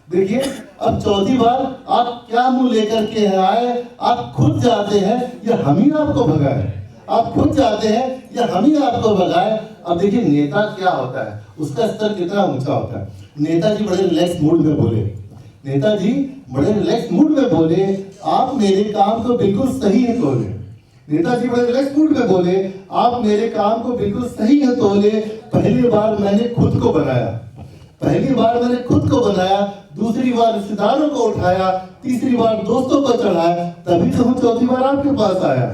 देखिए अब 4थी बार आप क्या मुंह लेकर के है आए। आप खुद जाते हैं या हम ही आपको भगाए, आप खुद जाते हैं या हम ही आपको भगाए। अब देखिए नेता क्या होता है, उसका स्तर कितना ऊंचा होता है। नेताजी बड़े रिलैक्स मूड में बोले, नेताजी बड़े रिलैक्स मूड में बोले आप मेरे काम को बिल्कुल सही है तोले। नेताजी बड़े रिलैक्स मूड में बोले आप मेरे काम को बिल्कुल सही है तोले। पहली बार मैंने खुद को बनाया, पहली बार मैंने खुद को बनाया, दूसरी बार रिश्तेदारों को उठाया, तीसरी बार दोस्तों को चढ़ाया, तभी तो हम 4थी बार आपके पास आया।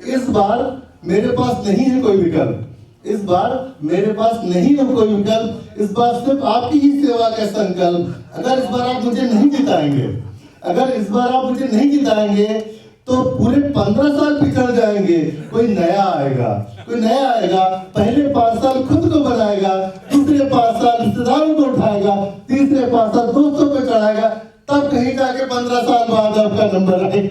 इस बार मेरे पास नहीं है कोई विकल्प, इस बार मेरे पास नहीं है कोई विकल्प, इस बार सिर्फ आपकी ही सेवा का संकल्प। अगर इस बार आप मुझे नहीं जिताएंगे, अगर इस बार आप मुझे नहीं जिताएंगे तो पूरे 15 साल पिछड़ जाएंगे। कोई नया आएगा, कोई नया आएगा, पहले 5 साल खुद को बनाएगा, दूसरे 5 साल रिश्तेदारों को उठाएगा, तीसरे 5 साल दोस्तों को चढ़ाएगा, तब कहीं जाके 15 साल बाद आपका नंबर आए।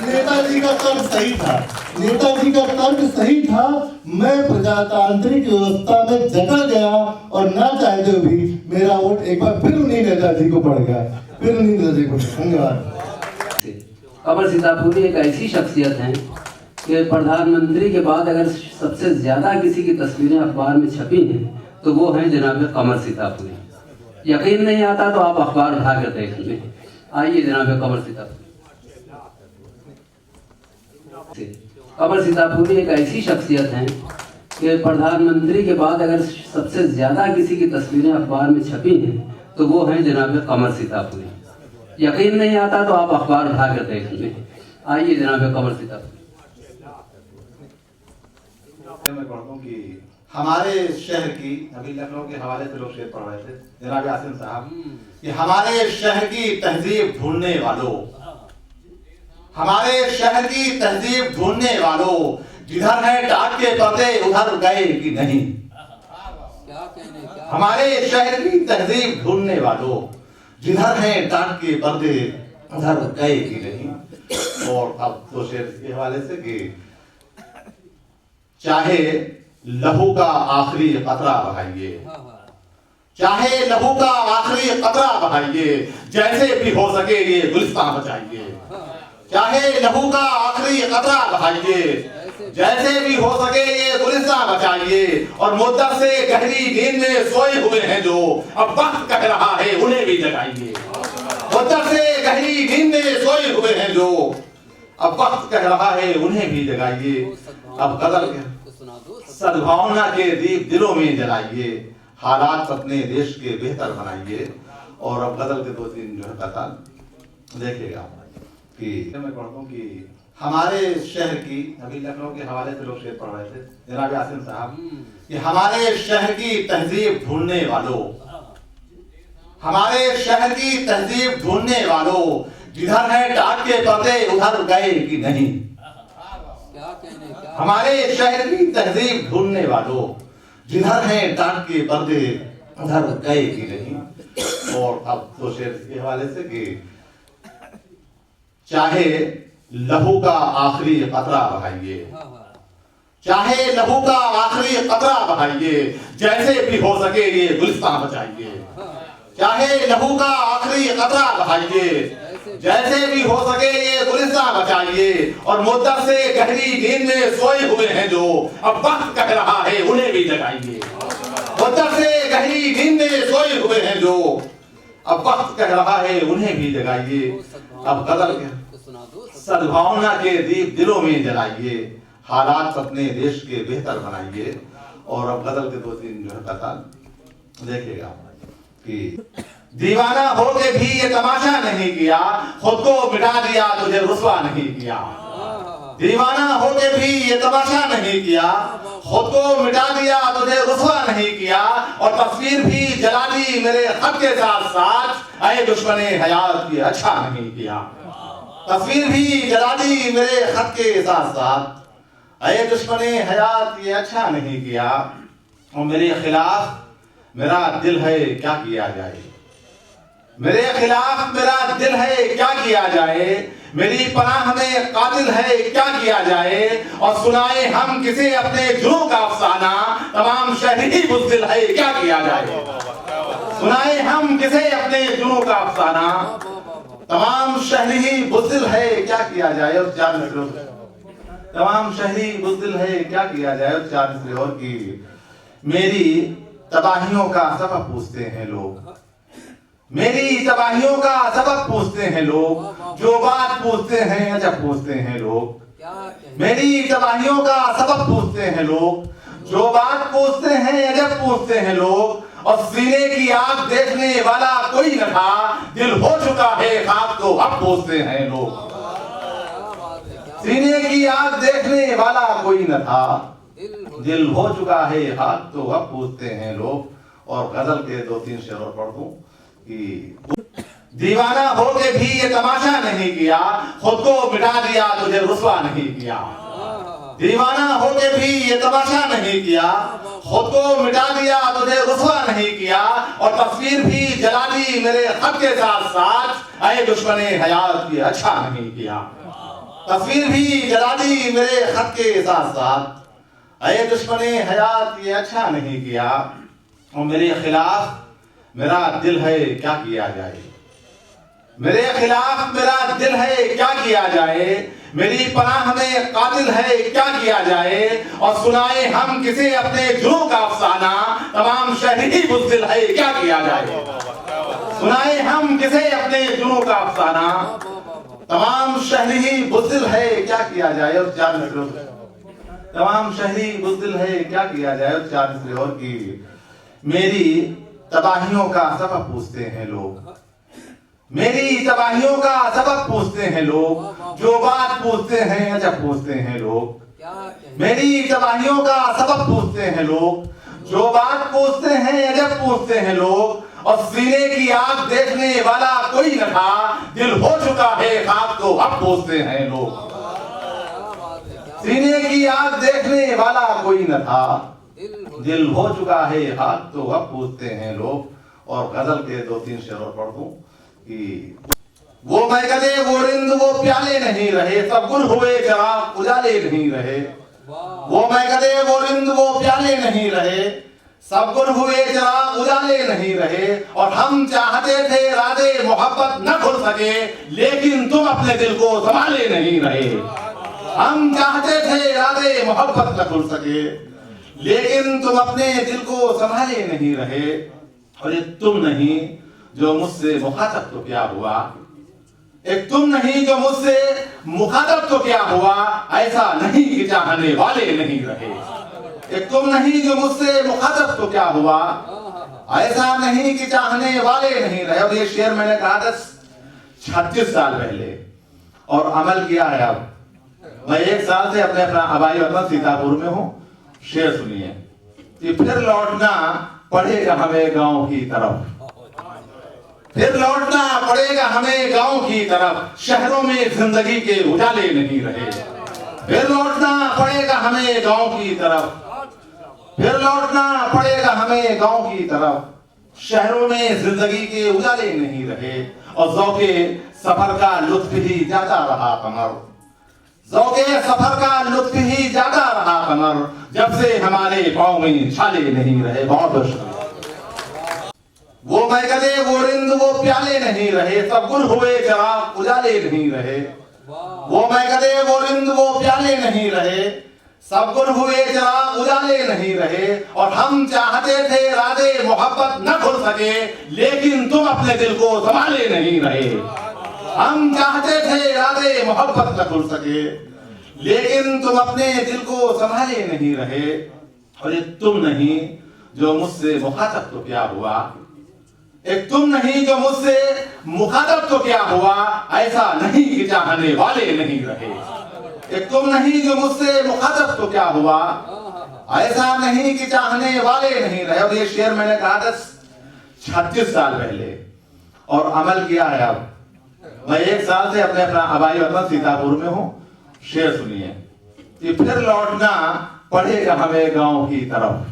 नेताजी का तर्क सही था, नेताजी का तर्क सही था। मैं प्रजातांत्रिक व्यवस्था में जकड़ गया और ना चाहते हुए भी मेरा वोट एक बार फिर उन्हीं नेताजी को पड़ गया, फिर उन्हीं नेताजी को। धन्यवाद। कमर सीतापुरी एक ऐसी शख्सियत हैं कि प्रधानमंत्री के बाद अगर सबसे ज्यादा किसी की तस्वीरें अखबार में छपी हैं तो वो हैं जनाब कमर सीतापुरी। यकीन नहीं आता तो आप अखबार उठा कर देख लें। आइए जनाब कमर सीतापुरी। कमर सीतापुरी एक ऐसी शख्सियत हैं कि प्रधानमंत्री के बाद अगर सबसे ज्यादा किसी की तस्वीरें अखबार में छपी हैं तो वो हैं जनाब कमर सीतापुरी। यकीन नहीं आता तो आप अखबार उठा कर देख लें। आइए जनाब कमर सीतापुरी। मैं पढ़ता हूँ कि हमारे शहर की, अभी लखनऊ के हवाले से लोग शेर पढ़ रहे थे जनाब यासिन साहब, कि हमारे शहर की तहजीब ढूंढने वालों, हमारे शहर की तहजीब ढूंढने वालों, जिधर है टाट के पर्दे उधर गए कि नहीं। हमारे शहर की तहजीब ढूंढने वालों, जिधर है टाट के पर्दे उधर गए कि नहीं। और अब तो शेर के हवाले से कि चाहे लहू का आखिरी कतरा बहाइए, चाहे लहू का आखिरी कतरा बहाइए, जैसे भी हो सके ये गुलिस्तान बचाइए। चाहे लहू का आखिरी कतरा बहाइए, जैसे भी हो सके ये गुलिस्तान बचाइए। और मुद्दत से गहरी नींद में सोए हुए हैं जो, अब वक्त कह रहा है उन्हें भी जगाइए। मुद्दत से गहरी नींद में सोए हुए हैं जो, अब वक्त कह रहा है उन्हें भी जगाइए। अब गजल के सद्भावना के दीप दिलों में जलाइए, हालात अपने देश के बेहतर बनाइए। और अब गजल के दो तीन जो है कथा देखिएगा कि मैं पढ़ता हूँ कि हमारे शहर की, अभी लखनऊ के हवाले से लोग शेर पढ़ रहे थे जनाब यासिन साहब, कि हमारे शहर की तहजीब ढूंढने वालों, हमारे शहर की तहजीब ढूंढने वालों, जिधर है टाट के पर्दे उधर गए कि नहीं। हमारे शहर की तहजीब ढूंढने वालों, जिधर है टाट के पर्दे उधर गए कि नहीं। और अब तो शेर के हवाले से कि चाहे लहू का आखिरी कतरा बहाइए, चाहे लहू का आखिरी कतरा बहाइए, जैसे भी हो सके ये गुलिस्तान बचाइए। चाहे लहू का आखिरी कतरा बहाइए, जैसे भी हो सके ये गुलिस्तान बचाइए। और मुद्दत से गहरी नींद में सोए हुए हैं जो, अब वक्त कह रहा है उन्हें भी जगाइए। मुद्दत से गहरी नींद में सोए हुए हैं जो, अब वक्त कह रहा है उन्हें भी जगाइए। अब गजल के सद्भावना के दीप दिलों में जलाइए, हालात अपने देश के बेहतर बनाइए। और अब गजल के दो तीन जो है कथा देखिएगा कि दीवाना होके भी ये तमाशा नहीं किया, खुद को मिटा दिया तुझे रुसवा नहीं किया। दीवाना होके भी ये तमाशा नहीं किया, खुद को मिटा दिया तुझे रुसवा नहीं किया। और तस्वीर भी जला दी मेरे खत के साथ साथ, ऐ दुश्मने हयात की अच्छा नहीं किया। तस्वीर भी जला दी मेरे खत के साथ साथ, ऐ दुश्मने हयात ये अच्छा नहीं किया। और मेरे खिलाफ मेरा दिल है क्या किया जाए, मेरे खिलाफ मेरा दिल है क्या किया जाए। मेरी पनाह में कातिल है क्या किया जाए। और सुनाए हम किसे अपने जुर्म का अफसाना, तमाम शहरी ही बुज़दिल है क्या किया जाए। सुनाए हम किसे अपने जुर्म का अफसाना, तमाम शहरी ही बुज़दिल है क्या किया जाए। और चार मिसरों तमाम शहरी बुज़दिल है क्या किया जाए। और चार मिसरे और की मेरी तबाहियों का सबक पूछते हैं लोग, मेरी तबाहियों का सबक पूछते हैं लोग, जो बात पूछते हैं अजब पूछते हैं लोग। मेरी तबाहियों का सबक पूछते हैं लोग, जो बात पूछते हैं अजब पूछते हैं लोग। और सीने की आग देखने वाला कोई न था, दिल हो चुका है खाक तो अब पूछते हैं लोग। सीने की आग देखने वाला कोई न था, दिल हो चुका है खाक तो अब पूछते हैं लोग। और गजल के दो तीन शेर और पढ़ दूं कि दीवाना होके भी ये तमाशा नहीं किया, खुद को मिटा दिया तुझे रुसवा नहीं किया। दीवाना होके भी ये तमाशा नहीं किया, खुद को मिटा दिया तुझे रुसवा नहीं किया। और तस्वीर भी जला दी मेरे खत के साथ साथ, ऐ दुश्मने हयात की अच्छा नहीं किया। तस्वीर भी जला दी मेरे खत के साथ साथ, ऐ दुश्मने हयात ये अच्छा नहीं किया। और मेरे खिलाफ मेरा दिल है क्या किया जाए, मेरे खिलाफ मेरा दिल है क्या किया जाए। मेरी पनाह में कातिल है क्या किया जाए। और सुनाए हम किसे अपने जुर्म का अफसाना, तमाम शहरी ही बुज़दिल है क्या किया जाए। सुनाए हम किसे अपने जुर्म का अफसाना, तमाम शहरी ही बुज़दिल है क्या किया जाए। और चार मिसरों तमाम शहरी बुज़दिल है, क्या किया जाए। 40 लाहौर की मेरी तबाहियों का सबब पूछते हैं लोग, मेरी तबाहियों का सबब पूछते हैं लोग, जो बात पूछते हैं अजब पूछते हैं लोग। मेरी तबाहियों का सबब पूछते हैं लोग, जो बात पूछते हैं अजब पूछते हैं लोग। और सीने की आग देखने वाला कोई न था, दिल हो चुका है खाक तो अब पूछते हैं लोग। सीने की आग देखने वाला कोई न था, दिल हो चुका है खाक तो अब पूछते हैं लोग। और गजल के 2-3 शेर और पढ़ दूं कि वो महकदे वो रिंद वो प्याले नहीं रहे, सब गुल हुए चराग उजाले नहीं रहे। वो महकदे वो रिंद वो प्याले नहीं रहे, सब गुल हुए चराग उजाले नहीं रहे। और हम चाहते थे राज़े मोहब्बत न खुल सके, लेकिन तुम अपने दिल को संभाले नहीं रहे। हम चाहते थे राज़े मोहब्बत न खुल सके, लेकिन तुम अपने दिल को संभाले नहीं रहे। और ये तुम नहीं जो मुझसे मुखातब तो क्या हुआ, एक तुम नहीं जो मुझसे मुखातब तो क्या हुआ। ऐसा नहीं कि चाहने वाले नहीं रहे, एक तुम नहीं जो मुझसे मुखातब तो क्या हुआ। ऐसा नहीं कि चाहने वाले नहीं रहे। और ये शेर मैंने कहा था 36 साल पहले और अमल किया है। अब मैं 1 साल से अपने आबाई वतन सीतापुर में हूँ। शेर सुनिए कि फिर लौटना पड़ेगा हमें गांव की तरफ, फिर लौटना पड़ेगा हमें गांव की तरफ। शहरों में जिंदगी के उजाले नहीं रहे, फिर लौटना पड़ेगा हमें गांव की तरफ, फिर लौटना पड़ेगा हमें गांव की तरफ। शहरों में जिंदगी के उजाले नहीं रहे। और ज़ौक़े सफर का लुत्फ ही जाता रहा कमर, ज़ौक़े सफर का लुत्फ ही जाता रहा कमर, जब से हमारे पाँव में छाले नहीं रहे। बहुत शुक्रिया। वो महकदे वो रिंद वो प्याले नहीं रहे, सब गुल हुए चराग उजाले नहीं रहे। वो महकदे वो रिंद वो प्याले नहीं रहे, सब गुल हुए चराग उजाले नहीं रहे। और हम चाहते थे राज़े मोहब्बत न खुल सके, लेकिन तुम अपने दिल को संभाले नहीं रहे। हम चाहते थे राज़े मोहब्बत न खुल सके, लेकिन तुम अपने दिल को संभाले नहीं रहे। और ये तुम नहीं जो मुझसे मुखातब तो क्या हुआ, एक तुम नहीं जो मुझसे मुखातब तो क्या हुआ। ऐसा नहीं कि चाहने वाले नहीं रहे, एक तुम नहीं जो मुझसे मुखातब तो क्या हुआ। ऐसा नहीं कि चाहने वाले नहीं रहे। और ये शेर मैंने कहा था 36 साल पहले और अमल किया है। अब मैं 1 साल से अपने आबाई वतन सीतापुर में हूँ। शेर सुनिए कि फिर लौटना पड़ेगा हमें गांव की तरफ,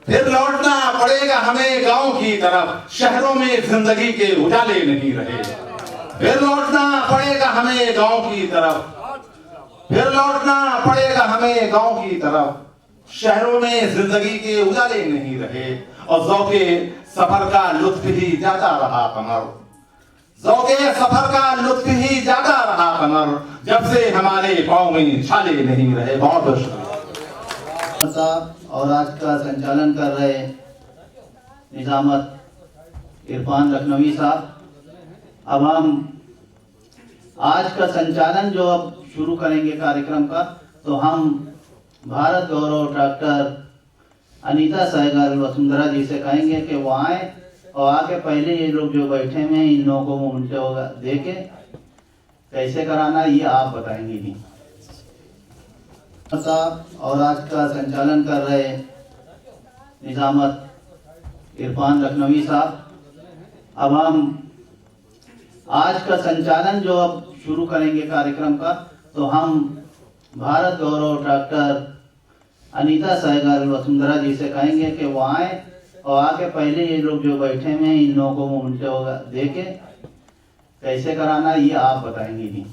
फिर लौटना पड़ेगा हमें गांव की तरफ। शहरों में जिंदगी के उजाले नहीं रहे, फिर लौटना पड़ेगा हमें गांव की तरफ, फिर लौटना पड़ेगा हमें गांव की तरफ। शहरों में जिंदगी के उजाले नहीं रहे। और ज़ौक़े सफर का लुत्फ ही जाता रहा कमर, ज़ौक़े सफर का लुत्फ ही जाता रहा कमर, जब से हमारे पाँव में छाले नहीं रहे। बहुत शुक्रिया। और आज का संचालन कर रहे निजामत इरफान लखनवी साहब। अब हम आज का संचालन जो अब शुरू करेंगे कार्यक्रम का, तो हम भारत गौरव डॉक्टर अनीता सहगल वसुंधरा जी से कहेंगे कि वो आए और आके पहले ये लोग जो बैठे हुए हैं इन लोगों को उनसे होगा दे के कैसे कराना ये आप बताएंगे नहीं। और आज का संचालन कर रहे निजामत इरफान लखनवी साहब। अब हम आज का संचालन जो अब शुरू करेंगे कार्यक्रम का, तो हम भारत गौरव डॉक्टर अनीता सहगल वसुंधरा जी से कहेंगे कि वो आए और आके पहले ये लोग जो बैठे हुए हैं इन लोगों को उनसे होगा दे के कैसे कराना ये आप बताएंगे नहीं।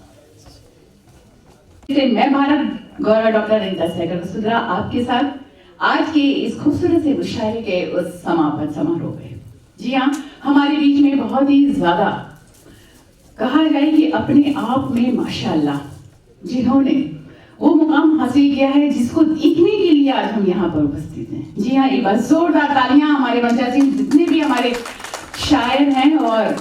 मैं भारत गौरव डॉक्टर अनीता सहगल वसुंधरा आपके साथ आज के इस खूबसूरत से मुशायरे के उस समापन समारोह में। जी हाँ, हमारे बीच में बहुत ही ज्यादा कहा जाए कि अपने आप में माशाअल्लाह जिन्होंने वो मुकाम हासिल किया है जिसको देखने के लिए आज हम यहाँ पर उपस्थित हैं। जी हाँ, एक बार जोरदार तालियां हमारे मंचा सिंह जितने भी हमारे शायर हैं और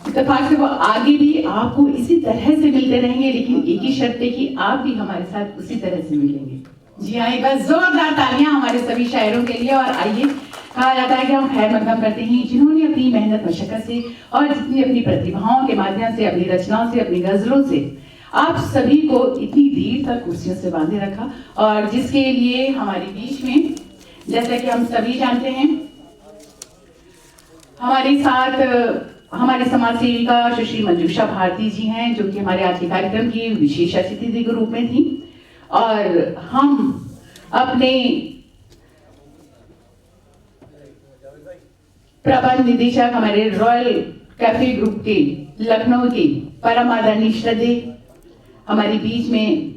इत्तेफाक से वो आगे भी आपको इसी तरह से मिलते रहेंगे, लेकिन एक ही शर्त है कि आप भी हमारे साथ उसी तरह से मिलेंगे। जी हाँ, एक बार जोरदार तालियां हमारे सभी शायरों के लिए। और आइए, कहा जाता है कि हम खैर मकदम करते हैं जिन्होंने अपनी मेहनत मशक्कत से और जितनी अपनी प्रतिभाओं के माध्यम से, अपनी रचनाओं से, अपनी गजलों से आप सभी को इतनी देर तक कुर्सियों से बांधे रखा, और जिसके लिए हमारे बीच में, जैसा कि हम सभी जानते हैं, हमारे साथ हमारे समाज सेविका सुश्री मंजूषा भारती जी हैं, जो कि हमारे आज के कार्यक्रम की विशेष अतिथि के रूप में थी। और हम अपने प्रबंध निदेशक, हमारे रॉयल कैफे ग्रुप के लखनऊ के परम आदरणीय श्रद्धेय हमारे बीच में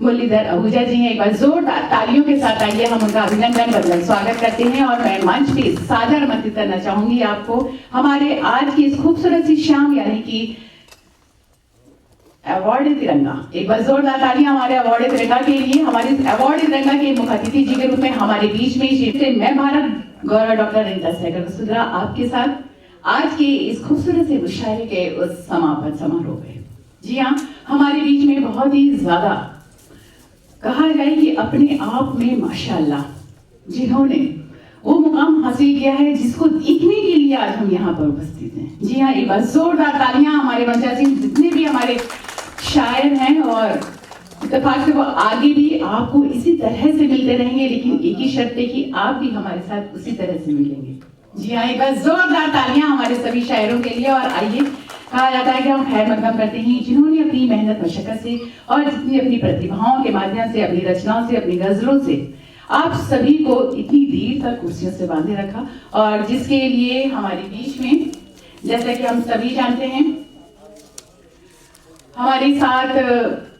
मुरलीधर आहूजा जी हैं। एक बार जोरदार तालियों के साथ आइए हम उनका अभिनंदन बदल स्वागत करते हैं। और मैं मंच पे सादर आमंत्रित करना चाहूंगी आपको हमारे आज की इस खूबसूरत सी शाम, यानी कि अवार्ड तिरंगा। एक बार जोरदार तालियां हमारे अवार्ड तिरंगा के लिए। हमारे अवार्ड तिरंगा के मुख्य अतिथि जी के रूप में हमारे बीच में मैं भारत गौरव डॉक्टर अनीता सहगल वसुंधरा आपके साथ आज के इस खूबसूरत से मुशायरे के उस समापन समारोह में। जी हाँ, हमारे बीच में बहुत ही ज्यादा कहा जाए कि अपने आप में माशाल्लाह जिन्होंने वो मुकाम हासिल किया है जिसको देखने के लिए आज हम यहाँ पर उपस्थित हैं। जी हाँ, एक बार जोरदार तालियां हमारे मंचासी जितने भी हमारे शायर हैं। और इत्तेफाक से वो आगे भी आपको इसी तरह से मिलते रहेंगे, लेकिन एक ही शर्त है कि आप भी हमारे साथ उसी तरह से मिलेंगे। जी हाँ, एक बार जोरदार तालियां हमारे सभी शायरों के लिए। और आइए, कहा जाता है कि हम खैर मकदम करते हैं जिन्होंने अपनी मेहनत मशक्कत से और जितनी अपनी प्रतिभाओं के माध्यम से, अपनी रचनाओं से, अपनी गजलों से आप सभी को इतनी देर तक कुर्सियों से बांधे रखा, और जिसके लिए हमारे बीच में, जैसा कि हम सभी जानते हैं, हमारे साथ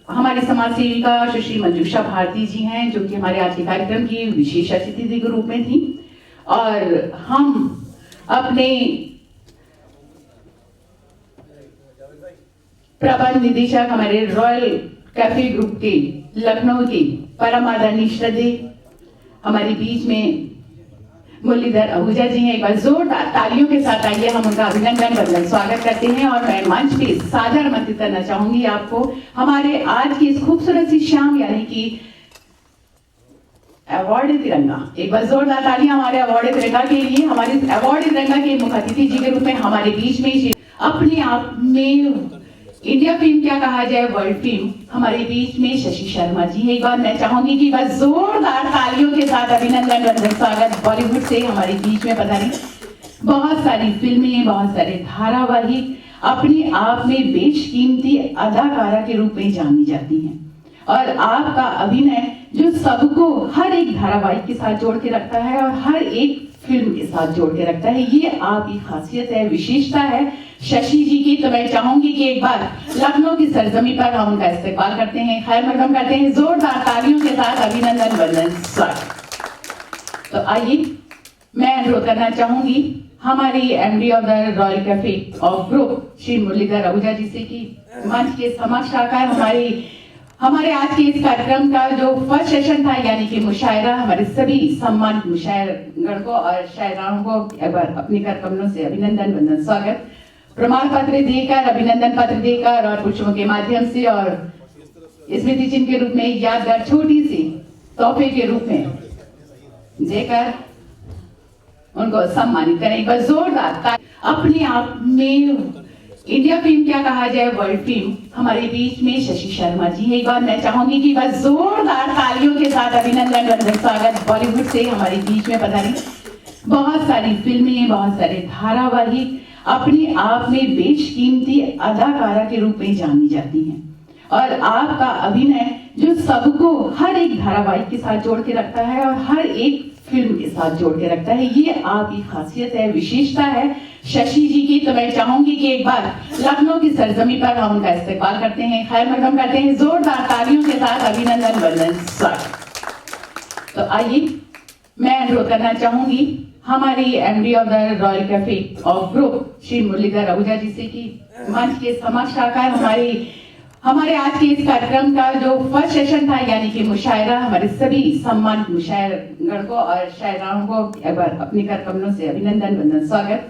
हमारे समाज सेविका सुश्री मंजूषा भारती जी हैं, जो कि हमारे आज के कार्यक्रम की विशेष अतिथि के रूप में थी। और हम अपने प्रबंध निदेशक, हमारे रॉयल कैफे ग्रुप के लखनऊ के परम आदरणीय श्रद्धेय हमारे बीच में मुरलीधर आहूजा जी हैं। एक बार जोरदार तालियों के साथ आइए हम उनका अभिनंदन बदल स्वागत करते हैं। और मैं मंच पे सादर आमंत्रित करना चाहूंगी आपको हमारे आज की इस खूबसूरत सी शाम, यानी कि अवार्ड तिरंगा। एक बार जोरदार तालियां हमारे अवार्ड तिरंगा के लिए। हमारे अवार्ड तिरंगा के मुख्य अतिथि जी के रूप में हमारे बीच में अपने आप में इंडिया फिल्म क्या कहा जाए, वर्ल्ड फिल्म, हमारे बीच में शशि शर्मा जी है। एक बार मैं चाहूंगी कि बस जोरदार तालियों के साथ अभिनंदन बंधन स्वागत। बॉलीवुड से हमारे बीच में पता नहीं बहुत सारी फिल्में, बहुत सारे धारावाहिक अपने आप में बेशकीमती अदाकारा के रूप में जानी जाती हैं। और आपका अभिनय जो सबको हर एक धारावाहिक के साथ जोड़ के रखता है और हर एक फिल्म के साथ जोड़ के रखता है, ये आपकी खासियत है, विशेषता है शशि जी की। तो मैं चाहूंगी कि एक बार लखनऊ की सरजमी पर हम उनका इस्तेमाल करते हैं, खैर मकदम करते हैं जोरदार तालियों के साथ अभिनंदन बंधन स्वागत। तो आइए, मैं अनुरोध करना चाहूंगी हमारी MD of the Royal Cafe of group Shri Muralidhar Ahuja ji से कि मंच के समक्ष आकर हमारे आज के इस कार्यक्रम का जो फर्स्ट सेशन था, यानी कि मुशायरा, हमारे सभी सम्मानित मुशायरगण को और शायराओं को एक बार अपने कर कमलों से अभिनंदन बंधन स्वागत, प्रमाण पत्र देकर, अभिनंदन पत्र देकर और पुष्पों के माध्यम से और स्मृति चिन्ह के रूप में यादगार छोटी सी तोहफे के रूप में देकर उनको सम्मानित करें। एक बार जोरदार अपने आप में इंडिया फिल्म क्या कहा जाए, वर्ल्ड फिल्म, हमारे बीच में शशि शर्मा जी है। एक बार मैं चाहूंगी कि बस जोरदार तालियों के साथ अभिनंदन बंधन स्वागत। बॉलीवुड से हमारे बीच में पता नहीं बहुत सारी फिल्में, बहुत सारे धारावाहिक अपने आप में बेशकीमती अदाकारा के रूप में जानी जाती हैं। और आपका अभिनय जो सबको हर एक धारावाहिक के साथ जोड़ के रखता है और हर एक फिल्म के साथ जोड़ के रखता है, ये आपकी खासियत है, विशेषता है शशि जी की। तो मैं चाहूंगी कि एक बार लखनऊ की सरजमी पर हम उनका इस्तेमाल करते हैं, खैर मकदम करते हैं जोरदार तालियों के साथ अभिनंदन बंधन स्वागत। तो आइए, मैं अनुरोध करना चाहूंगी हमारी MD of the Royal Cafe of group Shri Muralidhar Ahuja ji से कि मंच के समक्ष आकर हमारे आज के इस कार्यक्रम का जो फर्स्ट सेशन था, यानी कि मुशायरा, हमारे सभी सम्मानित मुशायरगण को और शायराओं को एक बार अपने कर कमलों से अभिनंदन बंधन स्वागत,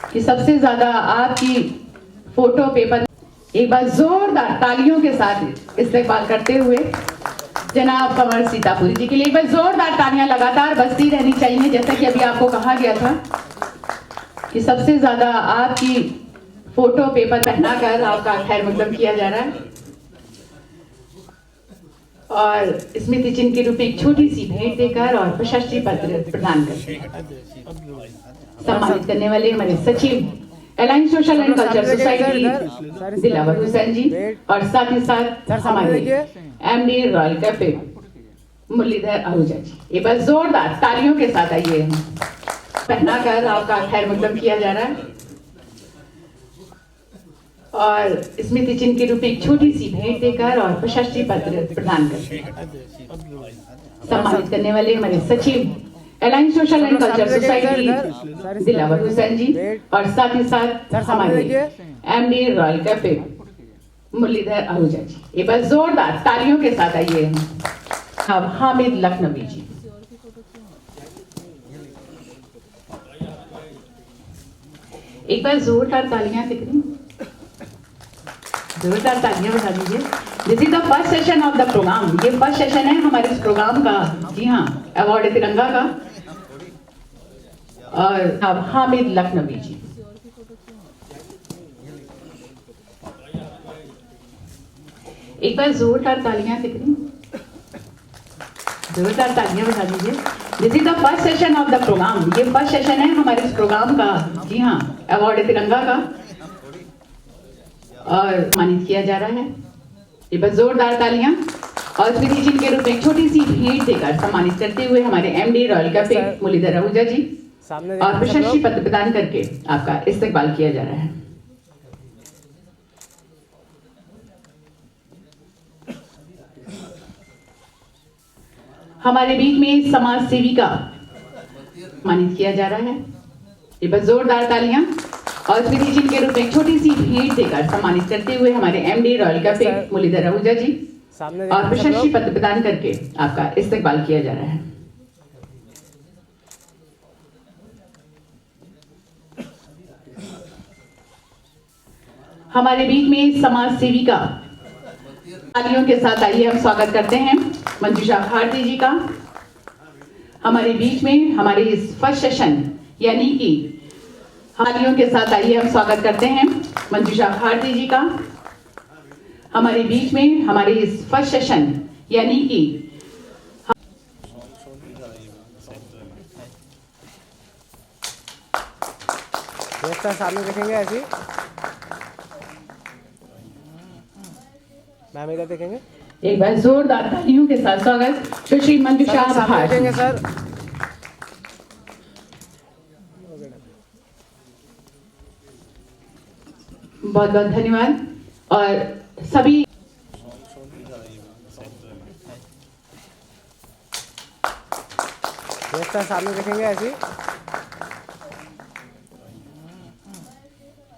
कि सबसे ज्यादा आपकी फोटो पेपर, एक बार जोरदार तालियों के साथ इस्तेमाल करते हुए जनाब कमर सीतापुरी जी के लिए एक बार जोरदार तालियां लगातार बजती रहनी चाहिए, जैसा कि अभी आपको कहा गया था। कि सबसे ज्यादा आपकी फोटो पेपर पहना कर आपका खैर मकदम किया जा रहा है और स्मृति चिन्ह के रूप में एक छोटी सी भेंट देकर और प्रशस्ति पत्र प्रदान कर सम्मानित करने वाले हमारे सचिव alliance social and culture society Dilawar Hussain ji और साथ ही साथ हमारे MD Royal Cafe Muralidhar Ahuja ji. एक बार जोरदार तालियों के साथ आइए पहना कर आपका खैर मकदम किया जा रहा है और स्मृति चिन्ह के रूप में एक छोटी सी भेंट देकर और प्रशस्ति पत्र प्रदान कर सम्मानित करने वाले हमारे सचिव alliance social and culture society Dilawar Hussain ji और साथ ही साथ हमारे MD Royal Cafe Muralidhar Ahuja ji. एक बार जोरदार तालियों के साथ आइए अब हामिद लखनवी जी। एक बार जोरदार तालियां दिख रही, जोरदार तालियां बजा दीजिए। This is the first session of the program. ये फर्स्ट सेशन है हमारे इस प्रोग्राम का। जी हाँ, अवार्ड तिरंगा का। और अब हामिद लखनवी जी। एक बार जोरदार तालियां दिख रही, जोरदार तालियां बजा दीजिए। This is the first session of the program. ये फर्स्ट सेशन है हमारे इस प्रोग्राम का। जी हाँ, अवार्ड तिरंगा का और सम्मानित किया जा रहा है। एक बार जोरदार तालियां और स्मृति चिन्ह के रूप में एक छोटी सी भेंट देकर सम्मानित करते हुए हमारे MD Royal Cafe Muralidhar Ahuja ji और प्रशस्ति पत्र प्रदान करके आपका इस्तकबाल किया जा रहा है। हमारे बीच में समाज सेविका सम्मानित किया जा रहा है। ये बस जोरदार तालियां और स्मृति चिन्ह के रूप में एक छोटी सी भेंट देकर सम्मानित करते हुए हमारे MD Royal Cafe Muralidhar Ahuja ji और प्रशस्ति पत्र प्रदान करके आपका इस्तकबाल किया जा रहा है। हमारे बीच में समाज सेविका तालियों के साथ आइए हम स्वागत करते हैं मंजूषा भारती जी का। हमारे बीच में हमारे इस फर्स्ट सेशन यानी कि तालियों के साथ आइए हम स्वागत करते हैं मंजूषा भारती जी का। हमारे बीच में हमारे इस फर्स्ट सेशन यानी कि सामने देखेंगे ऐसी मैम इधर देखेंगे। एक बार जोरदार तालियों के साथ स्वागत सुश्री मंजूषा भारती देखेंगे सर। बहुत बहुत धन्यवाद और सभी सामने देखेंगे ऐसी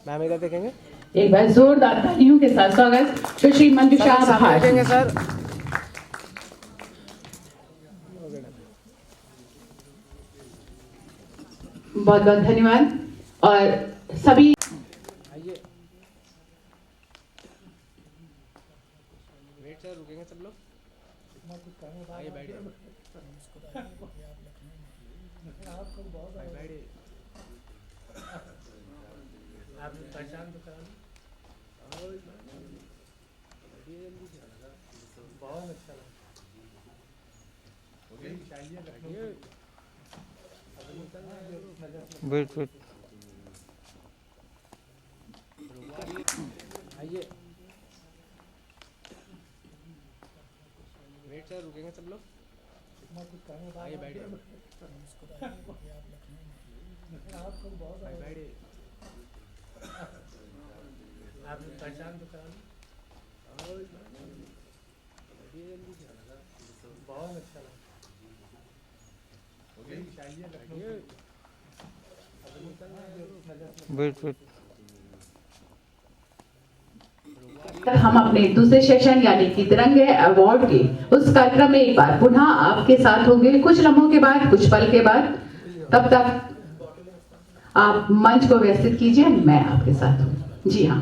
मैम इधर देखेंगे। एक बार जोरदार तालियों के साथ स्वागत सुश्री मंजूषा भारती देखेंगे सर। बहुत बहुत धन्यवाद और सभी वेट सर, रुकेंगे सब लोग। आइए बैठिए। आप पहचान तो करा बहुत अच्छा लगा। वेट वेट आइए। वेट सर, रुकेंगे सब लोग। आइए बैठिए। बैठिए। आप पहचान तो करा बहुत अच्छा लगा। वेट वेट हम अपने दूसरे सेशन यानी कि तिरंगे अवार्ड के उस कार्यक्रम में एक बार पुनः आपके साथ होंगे कुछ लम्हों के बाद, कुछ पल के बाद। तब तक आप मंच को व्यवस्थित कीजिए, मैं आपके साथ हूँ। जी हाँ,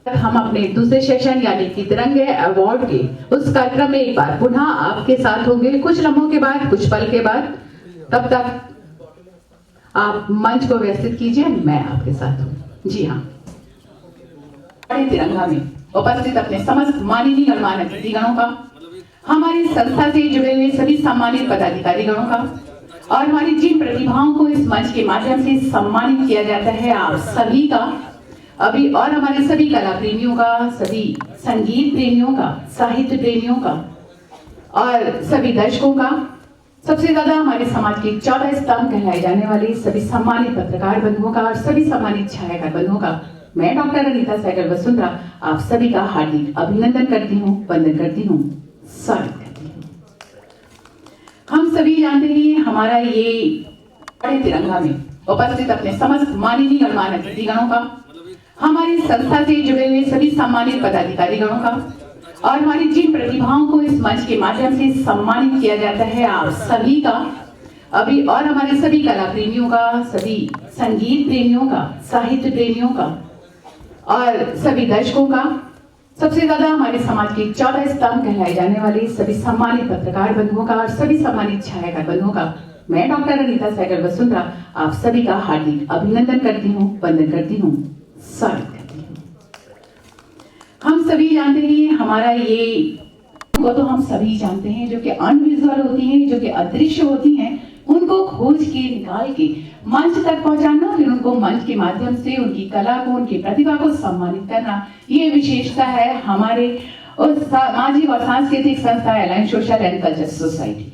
हम अपने दूसरे सेशन यानी कि तिरंगे अवार्ड के उस कार्यक्रम में एक बार पुनः आपके साथ होंगे कुछ लम्हों के बाद, कुछ पल के बाद। तब तक आप मंच को व्यवस्थित कीजिए, मैं आपके साथ हूँ। जी हाँ, बड़े तिरंगा में उपस्थित अपने समस्त माननीय गणमान्य अतिथिगणों का, हमारी संस्था से जुड़े हुए सभी सम्मानित पदाधिकारीगणों का और हमारी जिन प्रतिभाओं को इस मंच के माध्यम से सम्मानित किया जाता है, आप सभी का अभी और हमारे सभी कला प्रेमियों का, सभी संगीत प्रेमियों का, साहित्य प्रेमियों का और सभी दर्शकों का, सबसे ज्यादा हमारे समाज के 14 स्तंभ कहलाए जाने वाले सभी सम्मानित पत्रकार बंधुओं का और सभी सम्मानित छायाकार बंधुओं का मैं डॉक्टर अनीता सहगल वसुंधरा आप सभी का हार्दिक अभिनंदन करती हूँ, वंदन करती हूँ, स्वागत करती हूँ। हम सभी जानते हैं हमारा ये बड़े तिरंगा में उपस्थित अपने समस्त माननीय गणमान्य अतिथिगणों का, हमारी संस्था से जुड़े हुए सभी सम्मानित पदाधिकारीगणों का और हमारी जिन प्रतिभाओं को इस मंच के माध्यम से सम्मानित किया जाता है, आप सभी का अभी और हमारे सभी कला प्रेमियों का, सभी संगीत प्रेमियों का, साहित्य प्रेमियों का और सभी दर्शकों का, सबसे ज्यादा हमारे समाज के 14 स्तंभ कहलाए जाने वाले सभी सम्मानित पत्रकार बंधुओं का और सभी सम्मानित छायाकार बंधुओं का मैं डॉक्टर अनीता सहगल वसुंधरा आप सभी का हार्दिक अभिनंदन करती हूँ, वंदन करती हूँ, स्वागत करती हूँ। हम सभी जानते हैं हमारा ये को तो हम सभी जानते हैं जो कि अनविजुअल होती हैं, जो कि अदृश्य होती हैं, उनको खोज के निकाल के मंच तक पहुंचाना, फिर उनको मंच के माध्यम से उनकी कला को, उनकी प्रतिभा को सम्मानित करना, ये विशेषता है हमारे उस सामाजिक और सांस्कृतिक संस्था alliance social and culture society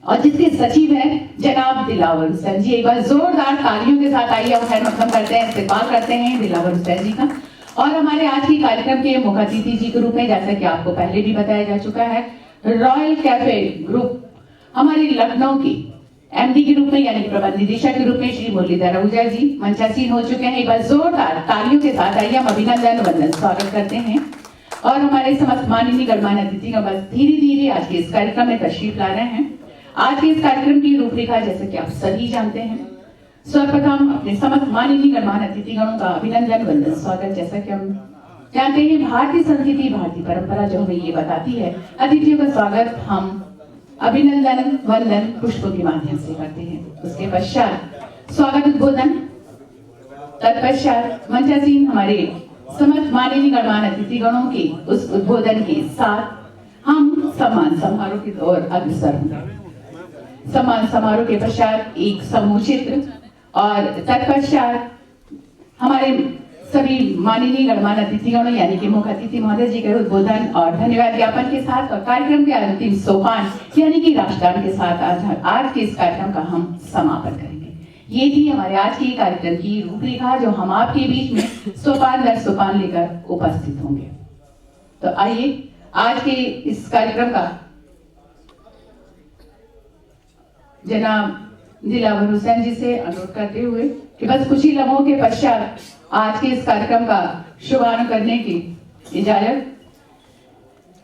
और जिसके सचिव है जनाब दिलावर हुसैन जी। एक बार जोरदार तालियों के साथ आइए हम खैर मकदम करते हैं, इस्तेमाल करते हैं दिलावर हुसैन जी का। और हमारे आज के कार्यक्रम के मुख्य अतिथि जी के रूप में, जैसा कि आपको पहले भी बताया जा चुका है, रॉयल कैफे ग्रुप हमारे लखनऊ की एमडी के रूप में यानी प्रबंध निदेशक के रूप में श्री मुरलीधर आहूजा जी मंचासीन हो चुके हैं। एक बार जोरदार तालियों के साथ आइए हम अभिनंदन वंदन स्वागत करते हैं। और हमारे समस्त माननीय गणमान्य अतिथि का बस धीरे धीरे आज के इस कार्यक्रम में तशरीफ ला रहे हैं। आज के इस कार्यक्रम की रूपरेखा जैसे कि आप सभी जानते हैं, सर्वप्रथम अपने समस्त माननीय गणमान्य अतिथिगणों का अभिनंदन वंदन स्वागत। जैसा कि हम जानते हैं भारतीय संस्कृति, भारतीय परंपरा जो हमें ये बताती है, अतिथियों का स्वागत हम अभिनंदन वंदन पुष्पों के माध्यम से करते हैं। उसके पश्चात स्वागत उद्बोधन, तत्पश्चात मंचासीन हमारे समस्त माननीय गणमान्य अतिथिगणों के उस उद्बोधन के साथ हम सम्मान समारोह की ओर अग्रसर होंगे। सम्मान समारोह के पश्चात एक समूह चित्र और तत्पश्चात हमारे सभी माननीय गणमान्य अतिथिगणों यानी कि मुख्य अतिथि महोदय जी के उद्बोधन और धन्यवाद ज्ञापन के साथ और कार्यक्रम के अंतिम सोपान यानी कि राष्ट्रगान के साथ आज के इस कार्यक्रम का हम समापन करेंगे। ये थी हमारे आज के कार्यक्रम की रूपरेखा जो हम आपके बीच में सोपान दर सोपान लेकर उपस्थित होंगे। तो आइए आज के इस कार्यक्रम का जनाब दिलावर हुसैन जी से अनुरोध करते हुए कि बस कुछ ही लम्हों के पश्चात आज के इस कार्यक्रम का शुभारंभ करने की इजाजत।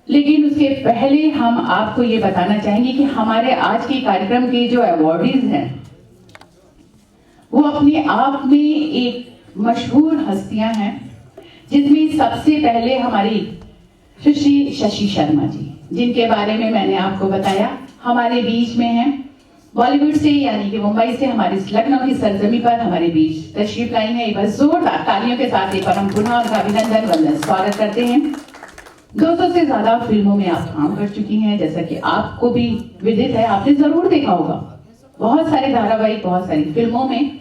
लेकिन उसके पहले हम आपको ये बताना चाहेंगे कि हमारे आज के कार्यक्रम के जो अवॉर्डीज हैं वो अपने आप में एक मशहूर हस्तियां हैं, जिसमें सबसे पहले हमारी सुश्री शशि शर्मा जी, जिनके बारे में मैंने आपको बताया हमारे बीच में हैं, बॉलीवुड से यानी कि मुंबई से हमारे लखनऊ की सरजमी पर हमारे बीच तशरीफ लाई है। एक बार जोरदार तालियों के साथ एक बार हम पुनः उनका अभिनंदन वंदन स्वागत करते हैं। 200 से ज्यादा फिल्मों में आप काम कर चुकी हैं, जैसा कि आपको भी विदित है, आपने जरूर देखा होगा बहुत सारे धारावाहिक, बहुत सारी फिल्मों में।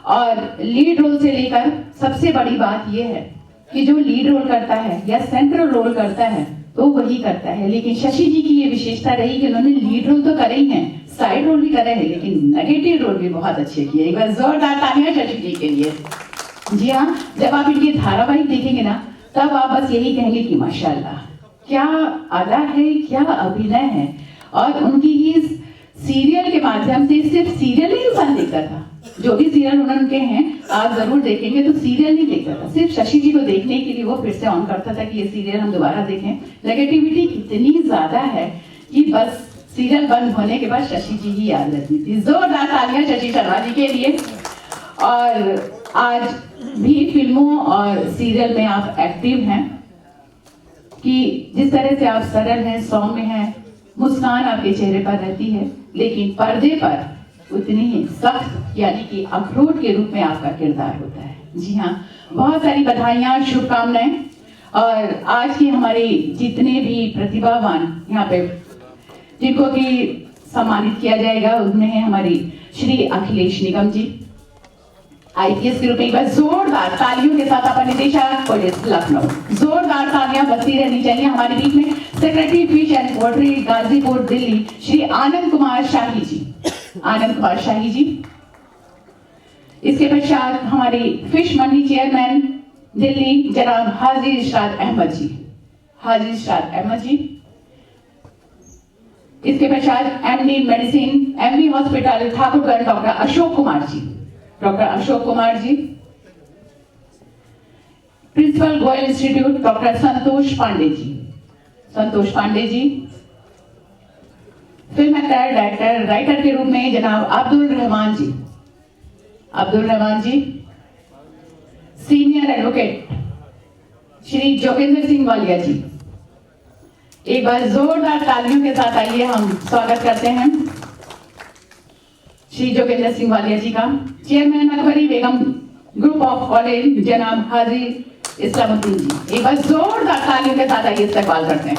और लीड रोल से लेकर सबसे बड़ी बात यह है कि जो लीड रोल करता है या सेंट्रल रोल करता है तो वही करता है। लेकिन शशि जी की ये विशेषता रही कि उन्होंने लीड रोल तो करे ही हैं, साइड रोल भी करे हैं, लेकिन नेगेटिव रोल भी बहुत अच्छे किए। एक बार जोरदार तालियां शशि जी के लिए। जी हाँ, जब आप इनके धारावाहिक देखेंगे ना तब आप बस यही कहेंगे कि माशाल्लाह क्या अदा है, क्या अभिनय है। और उनकी ही सीरियल के माध्यम से, सिर्फ सीरियल ही इंसान देखता था, जो भी सीरियल उनके हैं आप जरूर देखेंगे तो सीरियल नहीं देखता था, सिर्फ शशि जी को देखने के लिए वो फिर से ऑन करता था कि ये सीरियल हम दोबारा देखें। नेगेटिविटी कितनी ज्यादा है कि बस सीरियल बंद होने के बाद शशि जी ही याद रहती थी। जोरदार तालियां शशि शर्मा जी के लिए। और आज भी फिल्मों और सीरियल में आप एक्टिव हैं कि जिस तरह से आप सरल हैं, सौम्य हैं, मुस्कान आपके चेहरे पर रहती है, लेकिन पर्दे पर उतनी ही सख्त यानी कि अखरोट के रूप में आपका किरदार होता है। जी हाँ, बहुत सारी बधाइयाँ, शुभकामनाएं। और आज की हमारे जितने भी प्रतिभावान यहाँ पे जिनको कि सम्मानित किया जाएगा, उनमें है हमारी श्री अखिलेश निगम जी, आईपीएस के रूप में। एक बार जोरदार तालियों के साथ अपने निदेशक पुलिस लखनऊ, जोरदार तालियां बजती रहनी चाहिए। हमारे बीच में secretary fish and poultry Ghazipur Delhi Shri Anand Kumar Shahi ji, Anand Kumar Shahi ji. इसके पश्चात हमारी फिश मंडी चेयरमैन दिल्ली जनाब हाजी इरशाद अहमद जी, हाजी इरशाद अहमद जी। इसके पश्चात MD medicine MD hospital Thakurgarh doctor Ashok Kumar ji, doctor Ashok Kumar ji. Principal Goyal institute doctor Santosh Pande ji, Santosh Pande ji. Film actor director writer के रूप में जनाब अब्दुल रहमान जी, अब्दुल रहमान जी। Senior advocate Shri Jogendra Singh Walia ji. एक बार जोरदार तालियों के साथ आइए हम स्वागत करते हैं श्री जोगेंद्र सिंह वालिया जी का। Chairman Akbari Begum group of college जनाब हाजी इस्लामुद्दीन जी। एक बार जोरदार तालियों के साथ आइए इस्तेमाल करते हैं।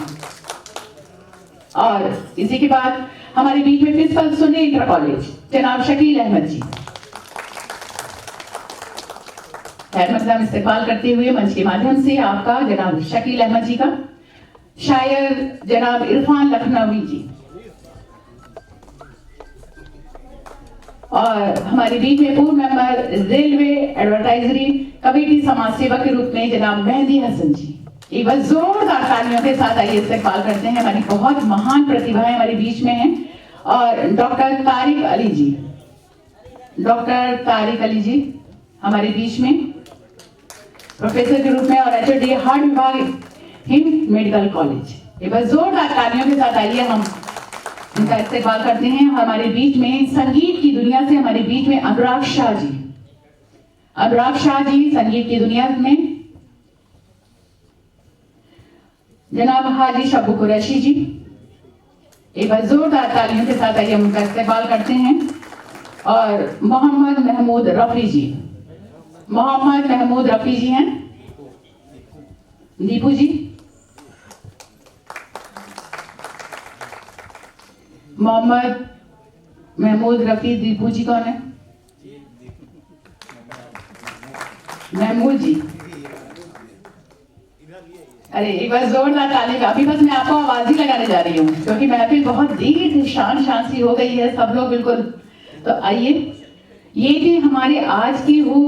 और इसी के बाद हमारे बीच में प्रिंसिपल सुन्नी इंटर कॉलेज जनाब शकील अहमद जी। खैर मकदम इस्तेमाल करते हुए मंच के माध्यम से आपका जनाब शकील अहमद जी का, शायर जनाब इरफान लखनवी जी। और हमारे बीच में पूर्व मेंबर रेलवे एडवर्टाइजरी कमेटी समाज सेवा के रूप में जनाब मेहंदी हसन जी। एक बार जोरदार तालियों के साथ आइए इस्तेमाल करते हैं। हमारी बहुत महान प्रतिभाएं हमारे बीच में हैं। और डॉक्टर तारिक अली जी, डॉक्टर तारिक अली जी हमारे बीच में प्रोफेसर के रूप में और एचओडी हार्ट विभाग हिंद मेडिकल कॉलेज। एक बार जोरदार तालियों के साथ आइए हम इनका इस्तेमाल करते हैं। हमारे बीच में संगीत की दुनिया से हमारे बीच में अनुराग शाह जी, अनुराग शाह जी संगीत की दुनिया में जनाब हाजी शब्बू कुरैशी जी। एक बार जोरदार तालियों के साथ आइए हम उनका इस्तेमाल करते हैं। और मोहम्मद महमूद रफी जी, मोहम्मद महमूद रफी जी हैं। दीपू जी, मोहम्मद महमूद रफी, दीपू जी कौन है? महमूद जी। अरे एक बार जोरदार ताली का। अभी बस मैं आपको आवाज ही लगाने जा रही हूँ क्योंकि महफिल बहुत दीर्घ शान सी हो गई है, सब लोग बिल्कुल। तो आइए, ये भी हमारे आज की वो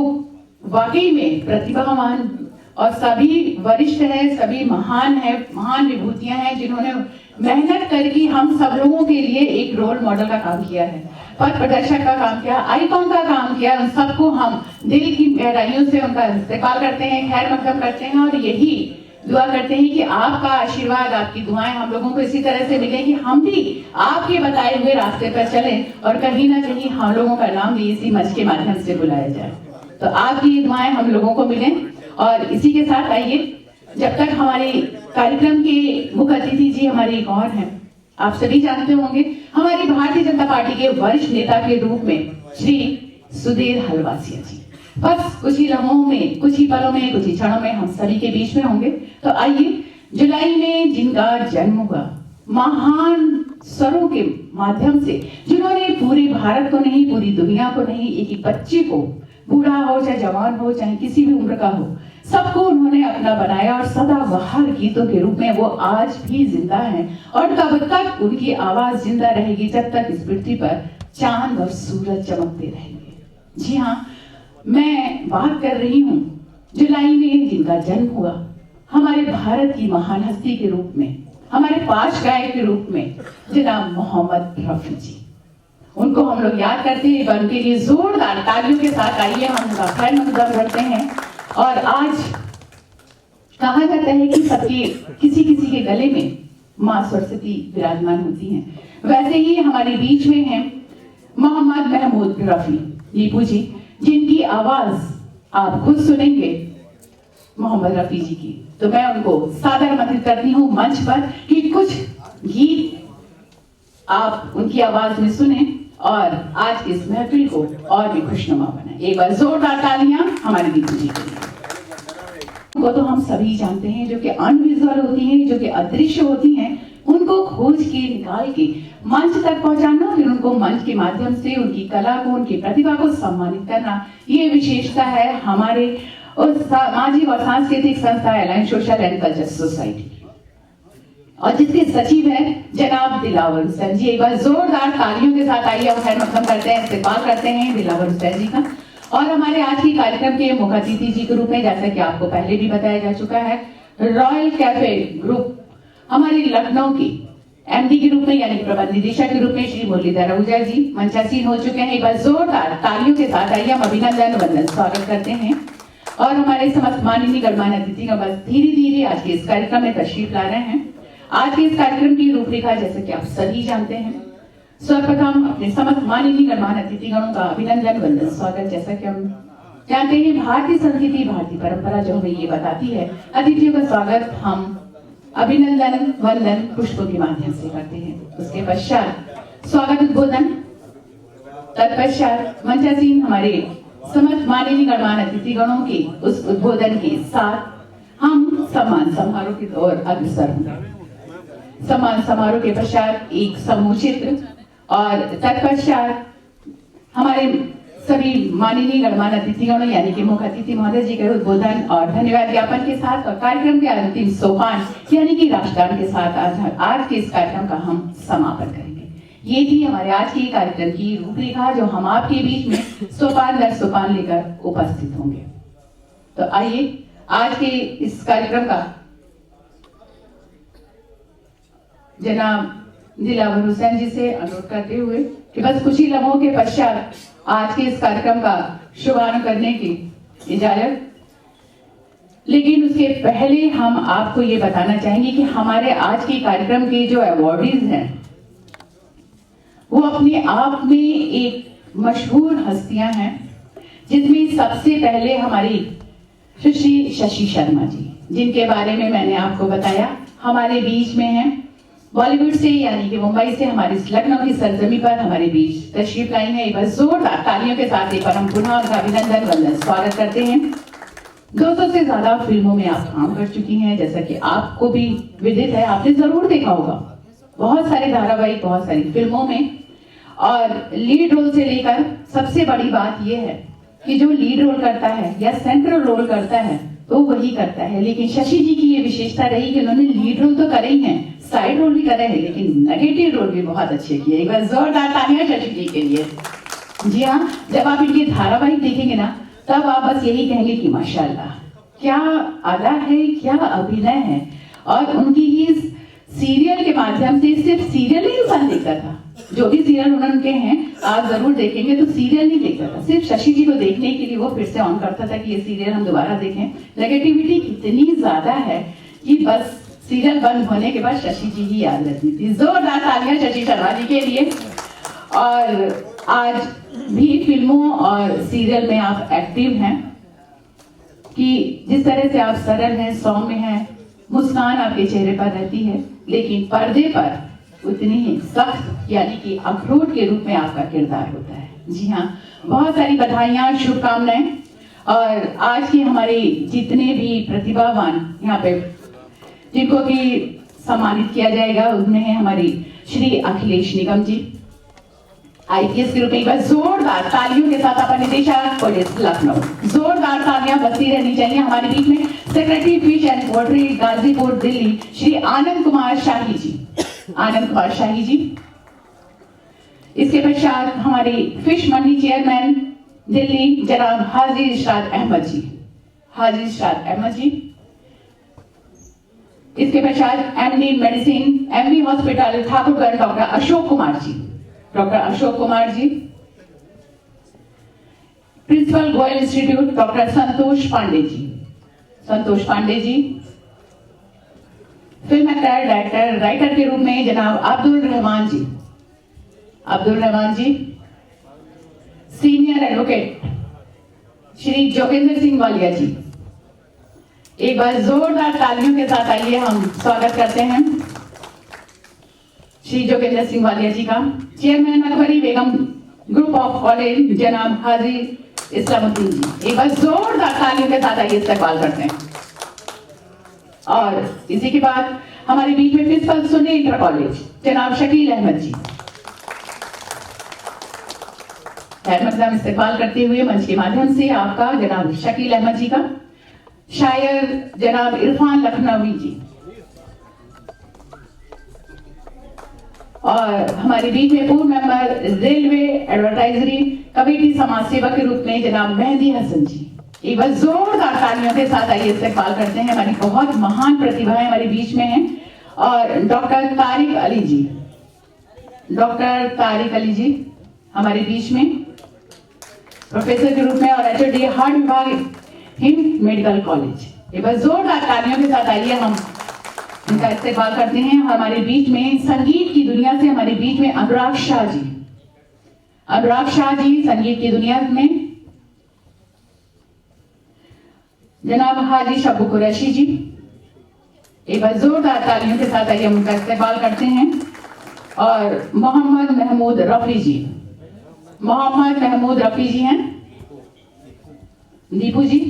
वाकई में प्रतिभावान और सभी वरिष्ठ हैं, सभी महान हैं, महान विभूतियां हैं जिन्होंने मेहनत करके हम सब लोगों के लिए एक रोल मॉडल का काम किया है, पथ प्रदर्शक का काम किया, आइकॉन का काम किया। उन सबको हम दिल की गहराइयों से उनका इस्तेमाल करते हैं, खैर मकदम करते हैं और यही दुआ करते हैं कि आपका आशीर्वाद, आपकी दुआएं हम लोगों को इसी तरह से मिले कि हम भी आपके बताए हुए रास्ते पर चलें और कहीं ना कहीं हम लोगों का नाम भी इसी मंच के माध्यम से बुलाया जाए। तो आपकी दुआएं हम लोगों को मिलें। और इसी के साथ आइए, जब तक हमारे कार्यक्रम के मुख्य अतिथि जी हमारे एक और हैं, आप सभी जानते होंगे, हमारी भारतीय जनता पार्टी के वरिष्ठ नेता के रूप में श्री सुधीर हलवासिया जी बस कुछ ही लम्हों में, कुछ ही पलों में, कुछ ही क्षणों में हम सभी के बीच में होंगे। तो आइए, जुलाई में जिनका जन्म हुआ, महान स्वरों के माध्यम से जिन्होंने पूरे भारत को नहीं, पूरी दुनिया को नहीं, एक ही बच्चे को, बूढ़ा हो चाहे जवान हो चाहे किसी भी उम्र का हो, सबको उन्होंने अपना बनाया और सदाबहार गीतों के रूप में वो आज भी जिंदा हैं। और तब तक उनकी आवाज जिंदा रहेगी जब तक इस पृथ्वी पर चांद और सूरज चमकते रहेंगे। जी हाँ, मैं बात कर रही हूँ जुलाई में जिनका जन्म हुआ, हमारे भारत की महान हस्ती के रूप में, हमारे पांच गायक के रूप में जनाब मोहम्मद रफी जी। उनको हम लोग याद करते हैं, उनके लिए जोरदार तालियों के साथ आइए हम उनका खैर मकदम करते हैं। और आज कहा जाता है कि सबके किसी किसी के गले में माँ सरस्वती विराजमान होती हैं, वैसे ही हमारे बीच में हैं मोहम्मद महमूद रफी दीपू जी, जिनकी आवाज आप खुद सुनेंगे मोहम्मद रफी जी की। तो मैं उनको सादर आमंत्रित करती हूँ मंच पर कि कुछ गीत आप उनकी आवाज में सुने और आज की इस महफिल को और भी खुशनुमा बनाए। एक बार जोरदार तालियां हमारे दीदी जी के लिए। वो तो हम सभी जानते हैं, जो कि अनविजुअल होती हैं, जो कि अदृश्य होती हैं, उनको खोज के निकाल के मंच तक पहुंचाना, फिर उनको मंच के माध्यम से उनकी कला को, उनकी प्रतिभा को सम्मानित करना, ये विशेषता है हमारे उस सामाजिक और सांस्कृतिक संस्था alliance social and culture society, और जिसके सचिव हैं जनाब दिलावर हुसैन जी। एक बार जोरदार तालियों के साथ आइए हम खैर मकदम करते हैं, इस्तेमाल करते हैं दिलावर हुसैन जी का। और हमारे आज के कार्यक्रम के मुख्य अतिथि जी के रूप में, जैसा कि आपको पहले भी बताया जा चुका है, रॉयल कैफे ग्रुप हमारे लखनऊ की एमडी के रूप में यानी प्रबंध निदेशक के रूप में श्री मुरलीधर आहूजा जी मंचासीन हो चुके हैं। एक बार जोरदार तालियों के साथ आइए हम अभिनंदन वंदन स्वागत करते हैं। और हमारे समस्त माननीय गणमान्य अतिथि का बस धीरे धीरे आज के इस कार्यक्रम में तशरीफ ला रहे हैं। आज के इस कार्यक्रम की रूपरेखा जैसे कि आप सभी जानते हैं, सर्वप्रथम अपने समस्त माननीय गणमान्य अतिथिगणों का अभिनंदन वंदन स्वागत। जैसा कि हम जानते हैं, भारतीय संस्कृति, भारतीय परंपरा जो हमें ये बताती है, अतिथियों का स्वागत हम अभिनंदन वंदन पुष्पों के माध्यम से करते हैं। उसके पश्चात स्वागत उद्बोधन, तत्पश्चात मंचासीन हमारे समस्त माननीय गणमान्य अतिथिगणों के उस उद्बोधन के साथ हम सम्मान समारोह की ओर अग्रसर होंगे। सम्मान समारोह के पश्चात एक समूह चित्र और तत्पश्चात हमारे सभी माननीय गणमान्य अतिथिगणों यानी कि मुख्य अतिथि महोदय जी के उद्बोधन और धन्यवाद ज्ञापन के साथ और कार्यक्रम के अंतिम सोपान यानी कि राष्ट्रगान के साथ आज के इस कार्यक्रम का हम समापन करेंगे। ये थी हमारे आज के कार्यक्रम की रूपरेखा, जो हम आपके बीच में सोपान दर सोपान लेकर उपस्थित होंगे। तो आइए आज के इस कार्यक्रम का जनाब दिलावर हुसैन जी से अनुरोध करते हुए कि बस कुछ ही लम्हों के पश्चात आज के इस कार्यक्रम का शुभारंभ करने की इजाजत। लेकिन उसके पहले हम आपको ये बताना चाहेंगे कि हमारे आज के कार्यक्रम के जो अवॉर्डीज हैं वो अपने आप में एक मशहूर हस्तियां हैं, जिसमें सबसे पहले हमारी सुश्री शशि शर्मा जी, जिनके बारे में मैंने आपको बताया हमारे बीच में हैं, बॉलीवुड से यानी कि मुंबई से हमारी लखनऊ की सरजमी पर हमारे बीच तशरीफ लाई है। एक बार जोरदार तालियों के साथ एक बार हम पुनः उनका अभिनंदन वंदन स्वागत करते हैं। 200 से ज्यादा फिल्मों में आप काम कर चुकी हैं, जैसा कि आपको भी विदित है, आपने जरूर देखा होगा बहुत सारे धारावाहिक, बहुत सारी फिल्मों में, और लीड रोल से लेकर सबसे बड़ी बात यह है कि जो लीड रोल करता है या सेंट्रल रोल करता है तो वही करता है। लेकिन शशि जी की ये विशेषता रही कि उन्होंने लीड रोल तो करे ही हैं, साइड रोल भी करे हैं, लेकिन नेगेटिव रोल भी बहुत अच्छे किए। एक बार जोरदार तालियां शशि जी के लिए। जी हाँ, जब आप इनके धारावाहिक देखेंगे ना, तब आप बस यही कहेंगे कि माशाल्लाह क्या अदा है, क्या अभिनय है। और उनकी ही सीरियल के माध्यम से, सिर्फ सीरियल ही इंसान देखता था, जो भी सीरियल उनके हैं आप जरूर देखेंगे तो सीरियल नहीं देखता था, सिर्फ शशि जी को देखने के लिए वो फिर से ऑन करता था कि ये सीरियल हम दोबारा देखें। नेगेटिविटी कितनी ज्यादा है कि बस सीरियल बंद होने के बाद शशि जी ही याद रहती थी। जोरदार तालियां शशि शर्मा जी के लिए। और आज भी फिल्मों और सीरियल में आप एक्टिव हैं, कि जिस तरह से आप सरल हैं, सौम्य हैं, मुस्कान आपके चेहरे पर रहती है, लेकिन पर्दे पर उतनी ही सख्त यानी कि अखरोट के रूप में आपका किरदार होता है। जी हाँ, बहुत सारी बधाइयां, शुभकामनाएं। और आज के हमारे जितने भी प्रतिभावान यहाँ पे जिनको भी सम्मानित किया जाएगा, उनमें है हमारी श्री अखिलेश निगम जी, आईपीएस के रूप में। एक बार जोरदार तालियों के साथ अपर निदेशक पुलिस लखनऊ, जोरदार तालियां बजती रहनी चाहिए हमारे बीच में। Secretary fish and poultry Ghazipur Delhi Shri Anand Kumar Shahi ji, Anand Kumar Shahi ji. इसके पश्चात हमारी फिश मंडी चेयरमैन दिल्ली जनाब हाजी इशरात अहमद जी, हाजी इशरात अहमद जी। इसके पश्चात MD medicine MD hospital Thakurgarh doctor Ashok Kumar ji, doctor Ashok Kumar ji. Principal Goyal institute doctor Santosh Pande ji, Santosh Pande ji. Film actor, director, writer के रूप में जनाब अब्दुल रहमान जी, अब्दुल रहमान जी। Senior advocate Shri Jogendra Singh Walia ji. एक बार जोरदार तालियों के साथ आइए हम स्वागत करते हैं। श्री जोगेंद्र सिंह वालिया जी का, chairman Akbari Begum group of college जनाब हाजी इस्लामुद्दीन जी। एक बार जोरदार तालियों के साथ आइए इस्तेमाल करते हैं। और इसी के बाद हमारे बीच में प्रिंसिपल सुन्नी इंटर कॉलेज जनाब शकील अहमद जी। खैर मकदम इस्तेमाल करते हुए मंच के माध्यम से आपका जनाब शकील अहमद जी का, शायर जनाब इरफान लखनवी जी, और हमारे बीच में पूर्व मेंबर रेलवे एडवर्टाइजरी कमेटी समाज सेवा के रूप में जनाब मेहंदी हसन जी। एक बार जोरदार तालियों के साथ आइए इस्तेमाल करते हैं। हमारी बहुत महान प्रतिभाएं हमारे बीच में हैं। और डॉक्टर तारिक अली जी, डॉक्टर तारिक अली जी हमारे बीच में प्रोफेसर के रूप में और एचओडी हार्ट विभाग हिंद मेडिकल कॉलेज। एक बार जोरदार तालियों के साथ आइए हम इनका इस्तेमाल करते हैं। हमारे बीच में संगीत की दुनिया से हमारे बीच में अनुराग शाह जी, अनुराग शाह जी संगीत की दुनिया में जनाब हाजी शब्बू कुरैशी जी। एक बार जोरदार तालियों के साथ आइए हम उनका इस्तेमाल करते हैं। और मोहम्मद महमूद रफी जी, मोहम्मद महमूद रफी जी हैं, दीपू जी,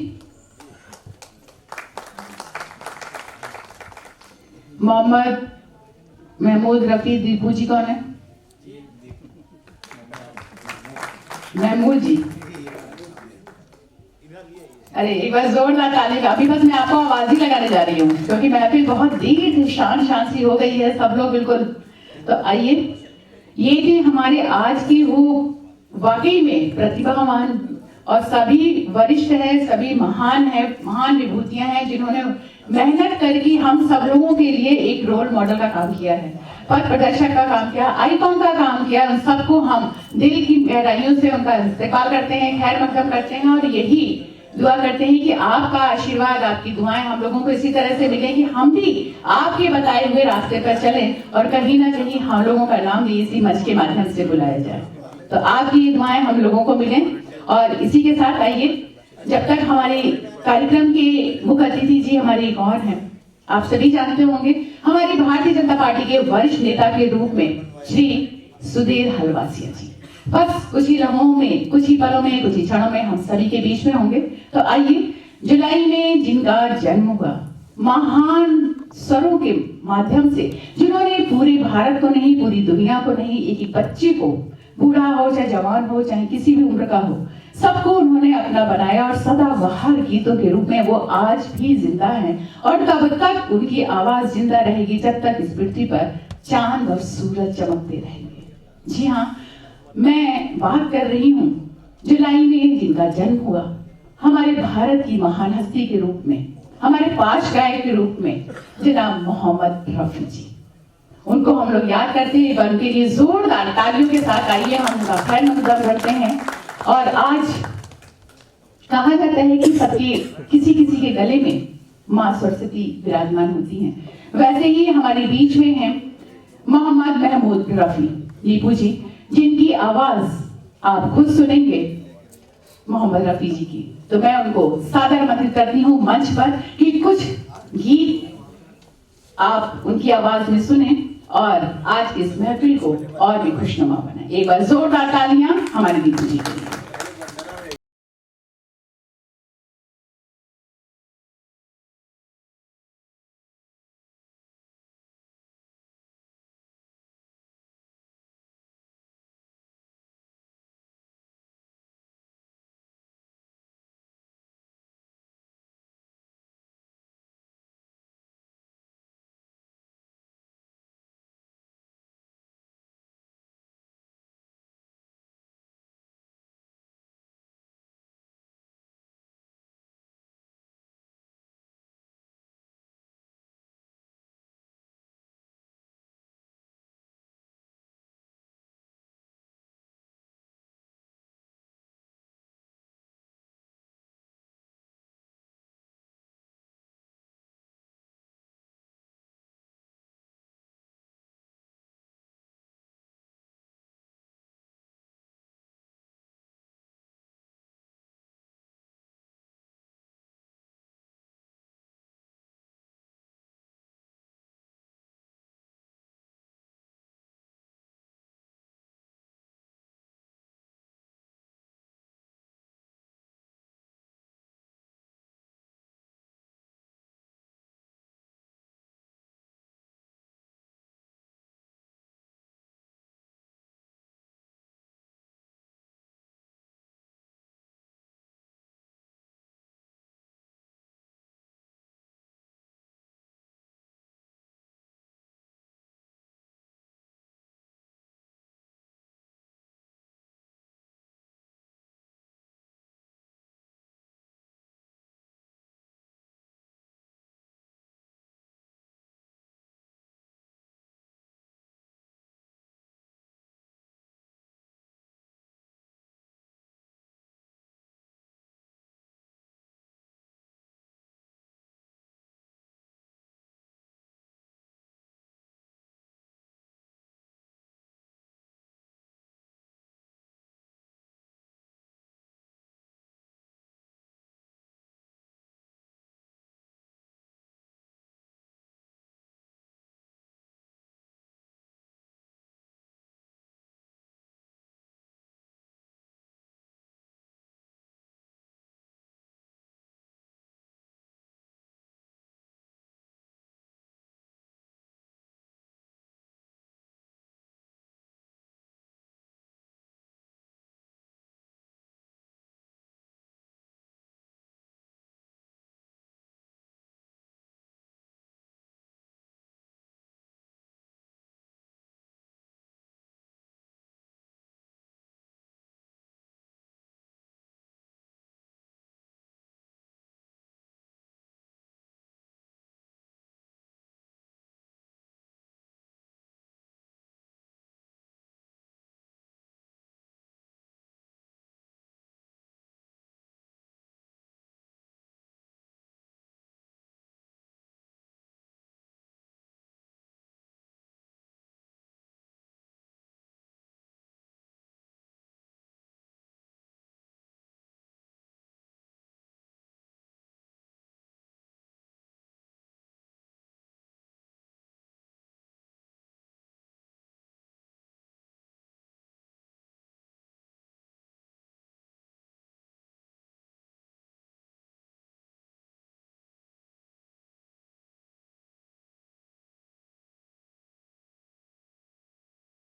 मोहम्मद महमूद रफी, दीपू जी कौन है? महमूद जी। अरे एक बार जोरदार ताली का। अभी बस मैं आपको आवाज ही लगाने जा रही हूँ क्योंकि महफिल बहुत दीर्घ शान सी हो गई है, सब लोग बिल्कुल। तो आइए, ये थी हमारे आज की वो वाकई में प्रतिभावान और सभी वरिष्ठ है, सभी महान है, महान विभूतियां हैं जिन्होंने मेहनत करके हम सब लोगों के लिए एक रोल मॉडल का काम किया है, पथ प्रदर्शक का काम किया, आइकॉन का काम किया। उन सबको हम दिल की गहराइयों से उनका इस्तेमाल करते हैं, खैर मकदम करते हैं और यही दुआ करते हैं कि आपका आशीर्वाद, आपकी दुआएं हम लोगों को इसी तरह से मिले कि हम भी आपके बताए हुए रास्ते पर चलें और कहीं ना कहीं हम लोगों का नाम भी इसी मंच के माध्यम से बुलाया जाए। तो आपकी दुआएं हम लोगों को मिलें। और इसी के साथ आइए, जब तक हमारे कार्यक्रम के मुख्य अतिथि जी हमारे एक और हैं, आप सभी जानते होंगे, हमारी भारतीय जनता पार्टी के वरिष्ठ नेता के रूप में श्री सुधीर हलवासिया जी बस कुछ ही लम्हों में, कुछ ही पलों में, कुछ ही क्षणों में हम सभी के बीच में होंगे। तो आइए, जुलाई में जिनका जन्म हुआ, महान स्वरों के माध्यम से जिन्होंने पूरे भारत को नहीं, पूरी दुनिया को नहीं, एक एक बच्चे को, बूढ़ा हो चाहे जवान हो चाहे किसी भी उम्र का हो, सबको उन्होंने अपना बनाया और सदाबहार गीतों के रूप में वो आज भी जिंदा हैं और तब तक उनकी आवाज जिंदा रहेगी जब तक इस पृथ्वी पर चांद और सूरज चमकते रहेंगे। जी हाँ, मैं बात कर रही हूँ जुलाई में जिनका जन्म हुआ, हमारे भारत की महान हस्ती के रूप में, हमारे पांच गायक के रूप में जनाब मोहम्मद रफी जी। उनको हम लोग याद करते हैं, उनके लिए जोरदार तालियों के साथ आइए हम उनका खैर मकदम करते हैं। और आज कहा जाता है कि सबके किसी किसी के गले में माँ सरस्वती विराजमान होती हैं, वैसे ही हमारे बीच में हैं मोहम्मद महमूद रफी दीपू जी, जिनकी आवाज आप खुद सुनेंगे मोहम्मद रफी जी की। तो मैं उनको सादर आमंत्रित करती हूँ मंच पर कि कुछ गीत आप उनकी आवाज में सुने और आज की इस महफिल को और भी खुशनुमा बनाए। एक बार जोरदार तालियां हमारे दीपू जी के लिए।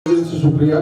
शुक्रिया।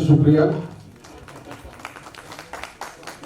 शुक्रिया।